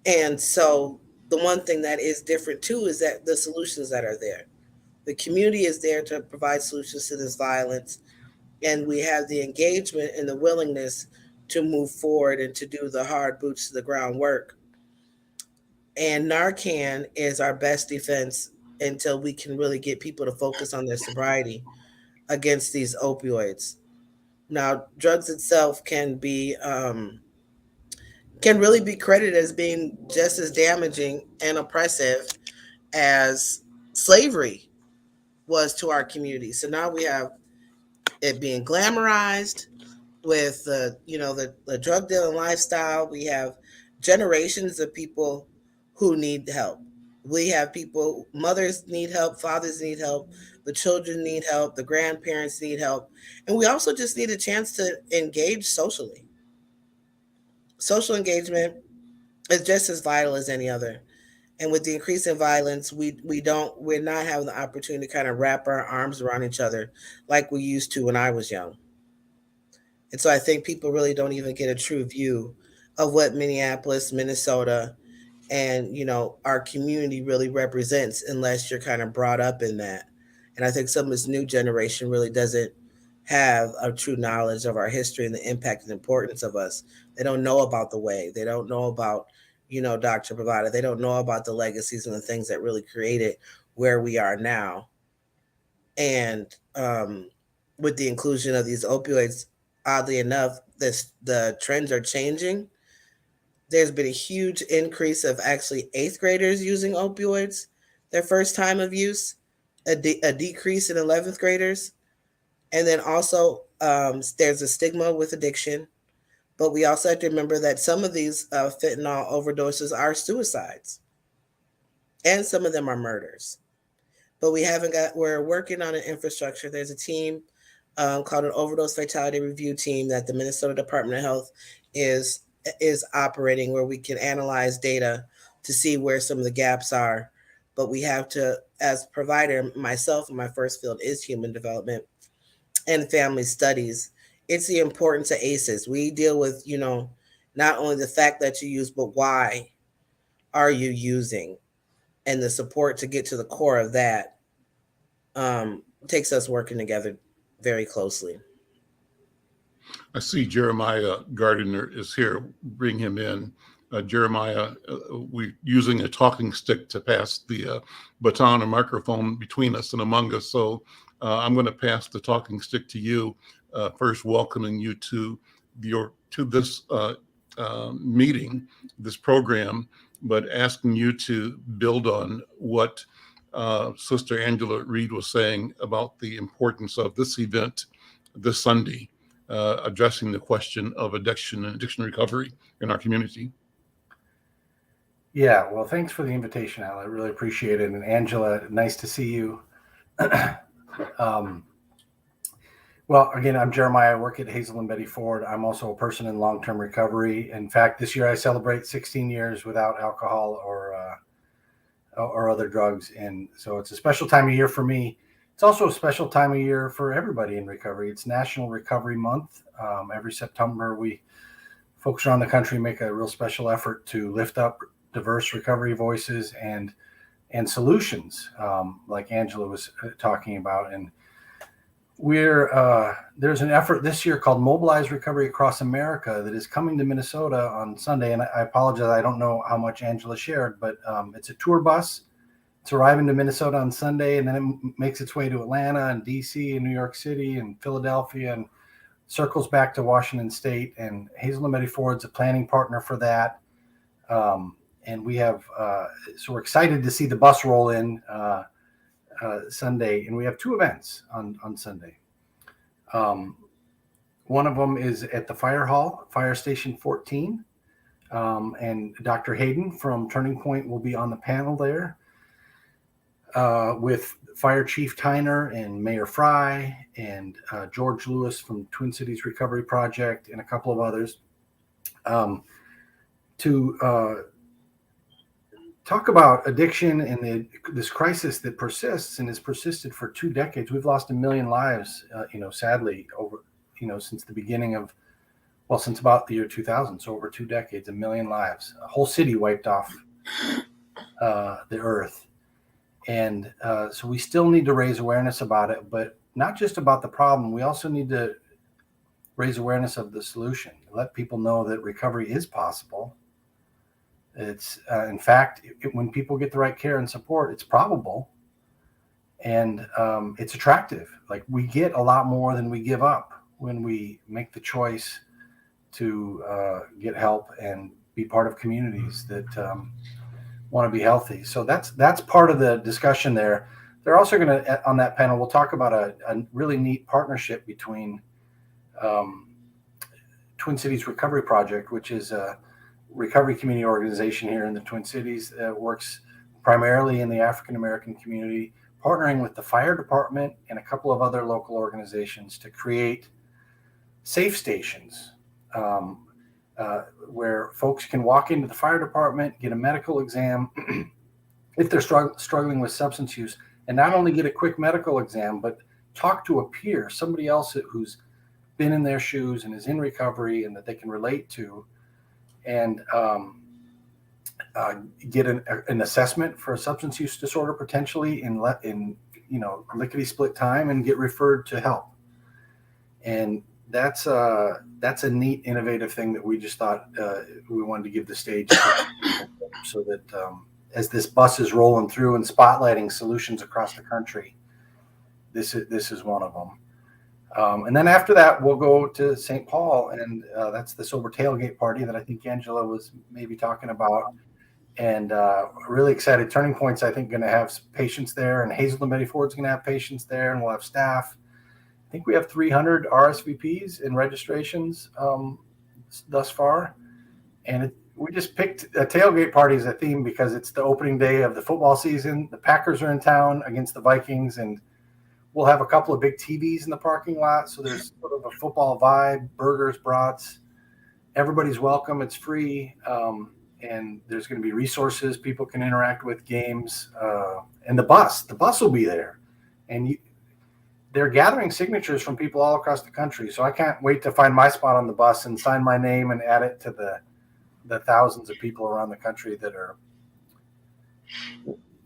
Speaker 7: And so the one thing that is different too is that the solutions that are there. The community is there to provide solutions to this violence, and we have the engagement and the willingness to move forward and to do the hard boots to the ground work. And Narcan is our best defense until we can really get people to focus on their sobriety against these opioids. Now, drugs itself can really be credited as being just as damaging and oppressive as slavery was to our community. So now we have it being glamorized with the drug dealing lifestyle. We have generations of people who need help. We have people, mothers need help, fathers need help, the children need help, the grandparents need help. And we also just need a chance to engage socially. Social engagement is just as vital as any other. And with the increase in violence, we're not having the opportunity to kind of wrap our arms around each other like we used to when I was young. And so I think people really don't even get a true view of what Minneapolis, Minnesota, and our community really represents unless you're kind of brought up in that. And I think some of this new generation really doesn't have a true knowledge of our history and the impact and importance of us. They don't know about the way. They don't know about Dr. Bravada. They don't know about the legacies and the things that really created where we are now. And with the inclusion of these opioids, oddly enough, the trends are changing. There's been a huge increase of actually 8th graders using opioids their first time of use, a decrease in 11th graders. And then also there's a stigma with addiction. But we also have to remember that some of these fentanyl overdoses are suicides, and some of them are murders. But we're working on an infrastructure. There's a team called an Overdose Fatality Review Team that the Minnesota Department of Health is operating, where we can analyze data to see where some of the gaps are. But we have to, as provider, myself, my first field is human development and family studies. It's the importance of ACEs. We deal with, not only the fact that you use, but why are you using? And the support to get to the core of that takes us working together very closely.
Speaker 1: I see Jeremiah Gardiner is here. Bring him in. Jeremiah, we're using a talking stick to pass the baton or microphone between us and among us. So I'm going to pass the talking stick to you. First, welcoming you to this meeting, this program, but asking you to build on what Sister Angela Reed was saying about the importance of this event this Sunday, addressing the question of addiction and addiction recovery in our community.
Speaker 8: Yeah, well, thanks for the invitation, Al. I really appreciate it. And Angela, nice to see you. Well, again, I'm Jeremiah. I work at Hazel and Betty Ford. I'm also a person in long-term recovery. In fact, this year I celebrate 16 years without alcohol or other drugs. And so it's a special time of year for me. It's also a special time of year for everybody in recovery. It's National Recovery Month. Every September, folks around the country make a real special effort to lift up diverse recovery voices and solutions, like Angela was talking about. And there's an effort this year called Mobilize Recovery Across America that is coming to Minnesota on Sunday. And I apologize, I don't know how much Angela shared, but it's a tour bus. It's arriving to Minnesota on Sunday, and then it makes its way to Atlanta and DC and New York City and Philadelphia and circles back to Washington State. And Hazel and Betty Ford's a planning partner for that. And we have, so we're excited to see the bus roll in Sunday. And we have two events on Sunday. One of them is at the Fire Hall, Fire Station 14. And Dr. Hayden from Turning Point will be on the panel there with Fire Chief Tyner and Mayor Fry and George Lewis from Twin Cities Recovery Project and a couple of others to talk about addiction and this crisis that persists and has persisted for 2 decades. We've lost 1 million lives, sadly, over, since the beginning of, since about the year 2000. So over 2 decades, 1 million lives, a whole city wiped off the earth. And so we still need to raise awareness about it, but not just about the problem. We also need to raise awareness of the solution, let people know that recovery is possible. It's in fact, when people get the right care and support, it's probable, and it's attractive. Like, we get a lot more than we give up when we make the choice to get help and be part of communities that want to be healthy. So that's part of the discussion there. They're also going to, on that panel, we'll talk about a really neat partnership between Twin Cities Recovery Project, which is a recovery community organization here in the Twin Cities that works primarily in the African American community, partnering with the fire department and a couple of other local organizations to create safe stations where folks can walk into the fire department, get a medical exam if they're struggling with substance use, and not only get a quick medical exam, but talk to a peer, somebody else who's been in their shoes and is in recovery and that they can relate to, and get an assessment for a substance use disorder potentially in lickety split time, and get referred to help. And that's a neat, innovative thing that we just thought we wanted to give the stage so that as this bus is rolling through and spotlighting solutions across the country, this is one of them. And then after that, we'll go to St. Paul, and that's the sober tailgate party that I think Angela was maybe talking about. And really excited. Turning Point's, I think, going to have patients there, and Hazel and Betty Ford's going to have patients there, and we'll have staff. I think we have 300 RSVPs and registrations thus far. And we just picked a tailgate party as a theme because it's the opening day of the football season. The Packers are in town against the Vikings, and we'll have a couple of big TVs in the parking lot. So there's sort of a football vibe, burgers, brats. Everybody's welcome. It's free. And there's going to be resources people can interact with, games, and the bus will be there. And they're gathering signatures from people all across the country. So I can't wait to find my spot on the bus and sign my name and add it to the thousands of people around the country that are,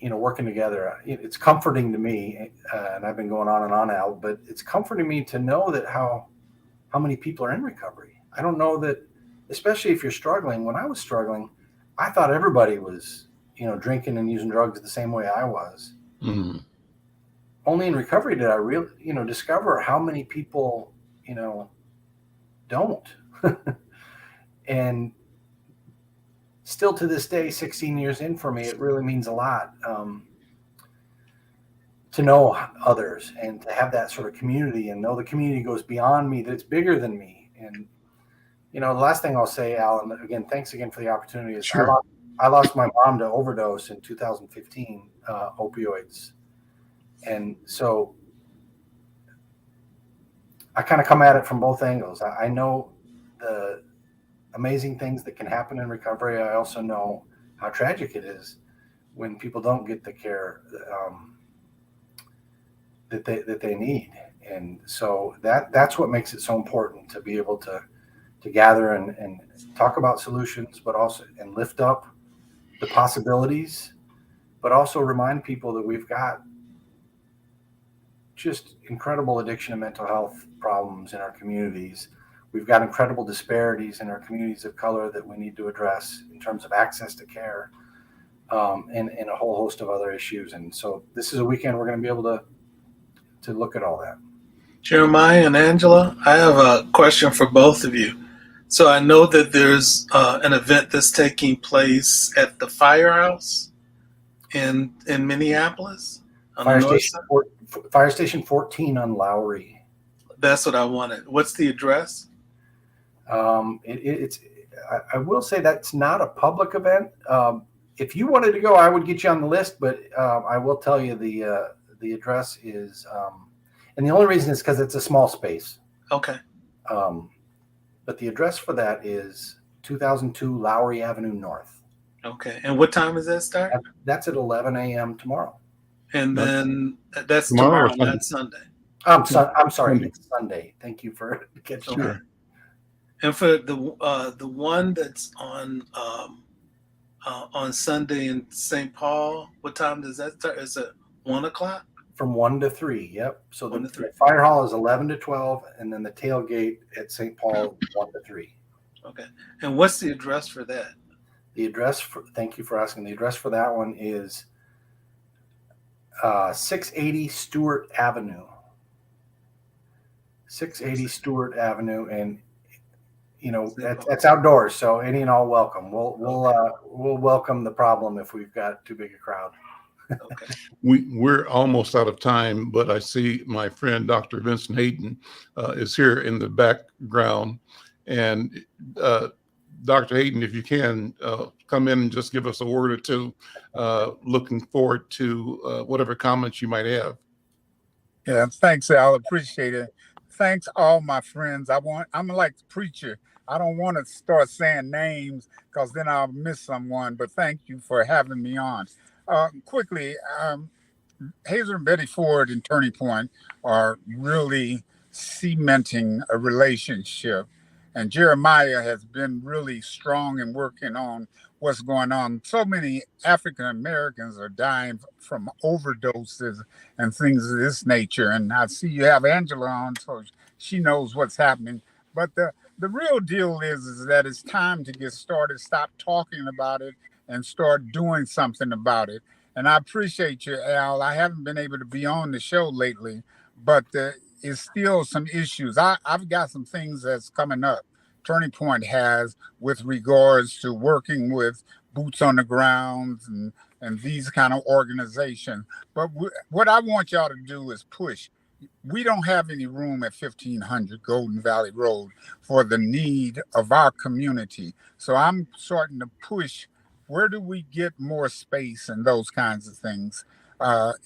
Speaker 8: working together. It's comforting to me, and I've been going on, Al, but it's comforting me to know that how many people are in recovery. I don't know that, especially if you're struggling. When I was struggling, I thought everybody was, drinking and using drugs the same way I was. Mm-hmm. Only in recovery did I really, discover how many people, don't. And still to this day, 16 years in for me, it really means a lot to know others and to have that sort of community and know the community goes beyond me, that it's bigger than me. And, the last thing I'll say, Al, and again, thanks again for the opportunity, is sure. I lost my mom to overdose in 2015, opioids. And so I kind of come at it from both angles. I know the amazing things that can happen in recovery. I also know how tragic it is when people don't get the care that they need. And so that's what makes it so important to be able to gather and talk about solutions, but also and lift up the possibilities, but also remind people that we've got just incredible addiction and mental health problems in our communities. We've got incredible disparities in our communities of color that we need to address in terms of access to care, and a whole host of other issues. And so this is a weekend we're going to be able to look at all that.
Speaker 6: Jeremiah and Angela, I have a question for both of you. So I know that there's an event that's taking place at the firehouse in Minneapolis.
Speaker 8: Fire Station 14 on Lowry.
Speaker 6: That's what I wanted. What's the address?
Speaker 8: It's I will say that's not a public event. If you wanted to go, I would get you on the list, but I will tell you the address is, and the only reason is because it's a small space.
Speaker 6: Okay.
Speaker 8: But the address for that is 2002 Lowry Avenue North.
Speaker 6: Okay. And what time does that start?
Speaker 8: That's at 11 a.m. tomorrow.
Speaker 6: And then that's
Speaker 1: Tomorrow,
Speaker 6: tomorrow, not Sunday.
Speaker 8: I'm sorry, it's Sunday. Thank you for catching
Speaker 1: Sure.
Speaker 8: that.
Speaker 6: And for the one that's on Sunday in St. Paul, what time does that start? Is it 1:00?
Speaker 8: From 1 to 3. Yep. So
Speaker 6: 1
Speaker 8: the
Speaker 6: to 3.
Speaker 8: fire hall is 11 to 12, and then the tailgate at St. Paul 1 to 3.
Speaker 6: Okay. And what's the address for that?
Speaker 8: The address thank you for asking. The address for that one is 680 Stewart Avenue. 680 Stewart Avenue, and that's outdoors, so any and all welcome. We'll welcome the problem if we've got too big a crowd.
Speaker 6: Okay.
Speaker 1: We're almost out of time, but I see my friend Dr. Vincent Hayden is here in the background, and Dr. Hayden, if you can come in and just give us a word or two. Looking forward to whatever comments you might have.
Speaker 9: Yeah, thanks, Al. Appreciate it. Thanks, all my friends. I'm like the preacher. I don't want to start saying names because then I'll miss someone. But thank you for having me on. Quickly, Hazel and Betty Ford and Turning Point are really cementing a relationship. And Jeremiah has been really strong in working on what's going on. So many African Americans are dying from overdoses and things of this nature. And I see you have Angela on, so she knows what's happening. But the real deal is that it's time to get started, stop talking about it, and start doing something about it. And I appreciate you, Al. I haven't been able to be on the show lately, but it's still some issues. I've got some things that's coming up. Turning Point has with regards to working with boots on the ground and these kind of organizations. But what I want y'all to do is push. We don't have any room at 1500 Golden Valley Road for the need of our community. So I'm starting to push, where do we get more space and those kinds of things?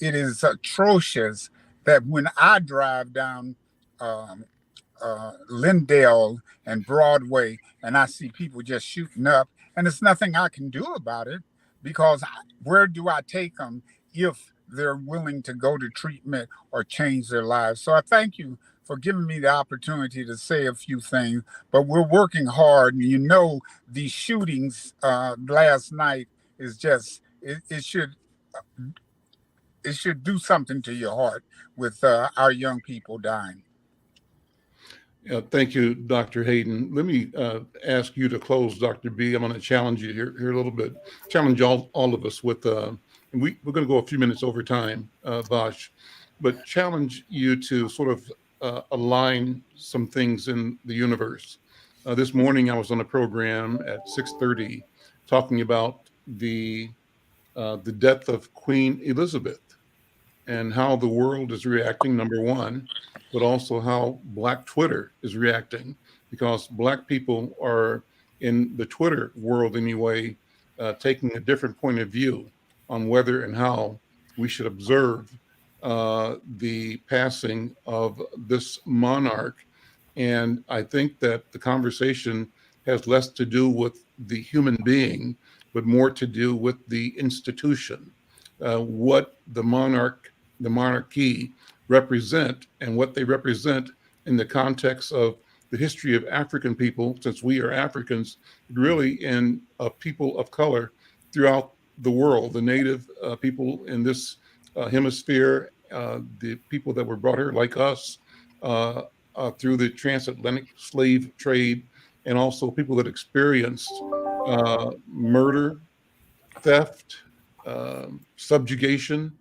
Speaker 9: It is atrocious that when I drive down Lindale and Broadway and I see people just shooting up, and there's nothing I can do about it, because where do I take them if they're willing to go to treatment or change their lives? So I thank you for giving me the opportunity to say a few things, but we're working hard. And these shootings last night is just, it should do something to your heart with our young people dying.
Speaker 1: Thank you, Dr. Hayden. Let me ask you to close, Dr. B. I'm going to challenge you here a little bit. Challenge all of us with, and we're going to go a few minutes over time, Vash, but challenge you to sort of align some things in the universe. This morning, I was on a program at 6:30 talking about the death of Queen Elizabeth and how the world is reacting, number one, but also how Black Twitter is reacting, because Black people are, in the Twitter world anyway, taking a different point of view on whether and how we should observe the passing of this monarch. And I think that the conversation has less to do with the human being, but more to do with the institution, what the monarchy represent, and what they represent in the context of the history of African people, since we are Africans, really in people of color throughout the world, the native people in this hemisphere, the people that were brought here like us through the transatlantic slave trade, and also people that experienced murder, theft, subjugation,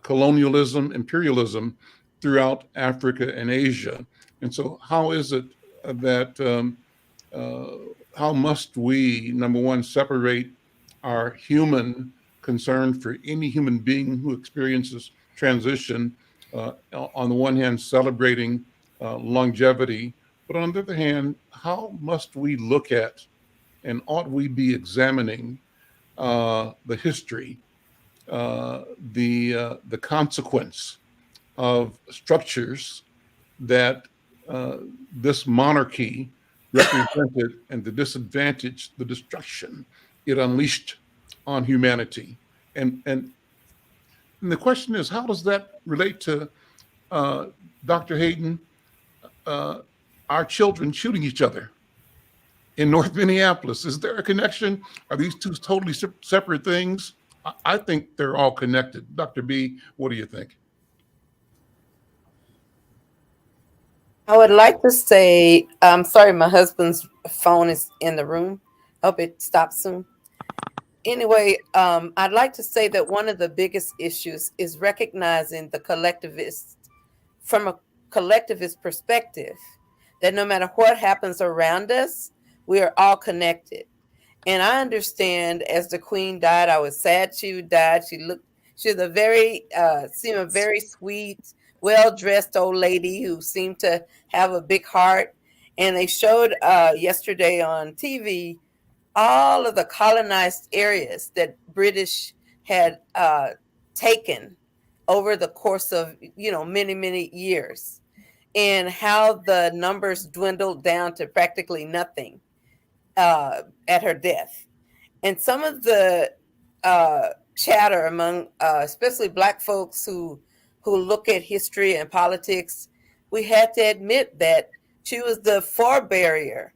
Speaker 1: colonialism, imperialism throughout Africa and Asia. And so how is it that, how must we, number one, separate our human concern for any human being who experiences transition, on the one hand, celebrating longevity, but on the other hand, how must we look at and ought we be examining the history, the consequence of structures that this monarchy represented, and the disadvantage, the destruction it unleashed on humanity. And the question is, how does that relate to Dr. Hayden, our children shooting each other in North Minneapolis? Is there a connection? Are these two totally separate things? I think they're all connected. Dr. B, what do you think?
Speaker 5: I would like to say, I'm sorry, my husband's phone is in the room. Hope it stops soon. Anyway, I'd like to say that one of the biggest issues is recognizing the collectivist, from a collectivist perspective, that no matter what happens around us, we are all connected. And I understand, as the Queen died, I was sad she died. She was a very, seemed a very sweet, well-dressed old lady who seemed to have a big heart. And they showed yesterday on TV all of the colonized areas that British had taken over the course of, many, many years, and how the numbers dwindled down to practically nothing at her death. And some of the chatter among especially Black folks who look at history and politics, we had to admit that she was the forebearer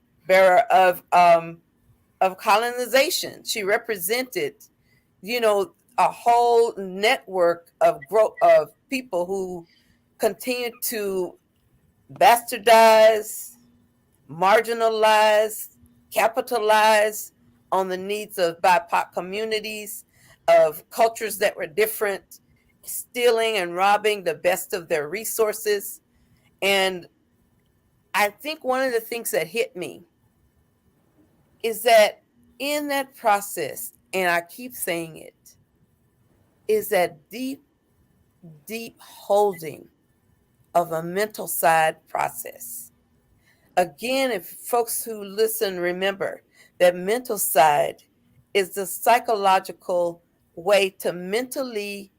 Speaker 5: of colonization. She represented, a whole network of people who continued to bastardize, marginalize, capitalize on the needs of BIPOC communities, of cultures that were different, stealing and robbing the best of their resources. And I think one of the things that hit me is that in that process, and I keep saying it, is that deep, deep holding of a mental side process. Again, if folks who listen remember that mental side is the psychological way to mentally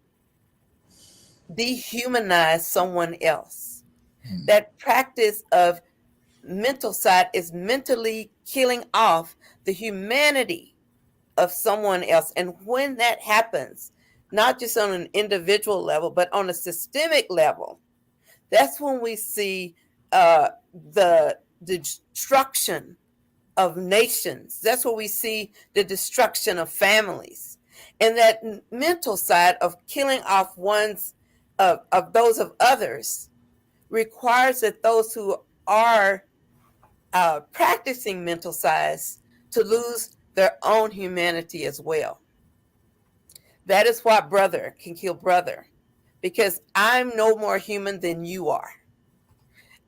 Speaker 5: dehumanize someone else. That practice of mental side is mentally killing off the humanity of someone else. And when that happens, not just on an individual level, but on a systemic level, that's when we see the destruction of nations. That's where we see the destruction of families. And that mental side of killing off of those of others requires that those who are practicing mental sides to lose their own humanity as well. That is why brother can kill brother, because I'm no more human than you are.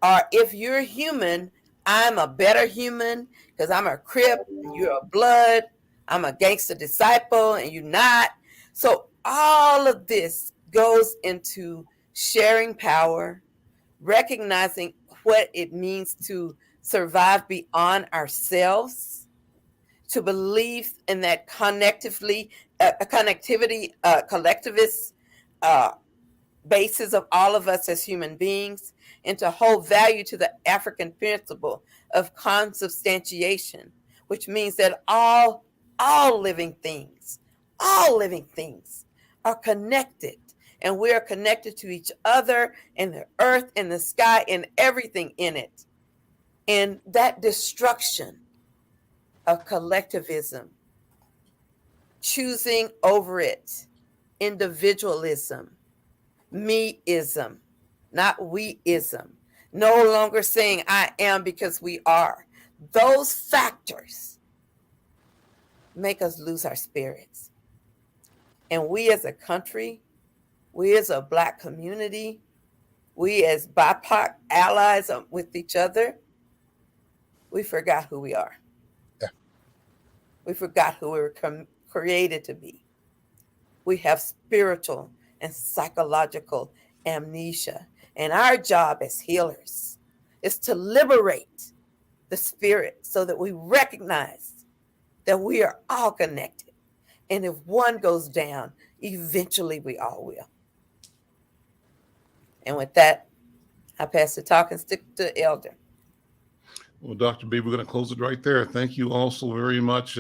Speaker 5: Or if you're human, I'm a better human because I'm a Crip and you're a Blood. I'm a gangster disciple and you're not. So all of this goes into sharing power, recognizing what it means to survive beyond ourselves, to believe in that collectivist basis of all of us as human beings, and to hold value to the African principle of consubstantiation, which means that all living things are connected, and we are connected to each other and the earth and the sky and everything in it. And that destruction of collectivism, choosing over it, individualism, me-ism, not we-ism, no longer saying I am because we are. Those factors make us lose our spirits. And we as a country, we as a Black community, we as BIPOC allies with each other, we forgot who we are.
Speaker 9: Yeah.
Speaker 5: We forgot who we were created to be. We have spiritual and psychological amnesia. And our job as healers is to liberate the spirit so that we recognize that we are all connected. And if one goes down, eventually we all will. And with that, I pass the talking stick to Elder.
Speaker 1: Well, Dr. B, we're going to close it right there. Thank you all so very much.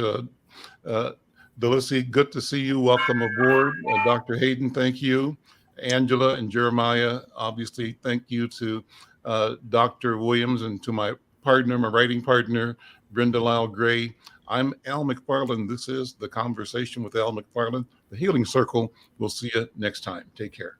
Speaker 1: Delacy, good to see you. Welcome aboard. Dr. Hayden, thank you. Angela and Jeremiah, obviously, thank you to Dr. Williams and to my partner, my writing partner, Brenda Lyle-Gray. I'm Al McFarlane. This is The Conversation with Al McFarlane, the Healing Circle. We'll see you next time. Take care.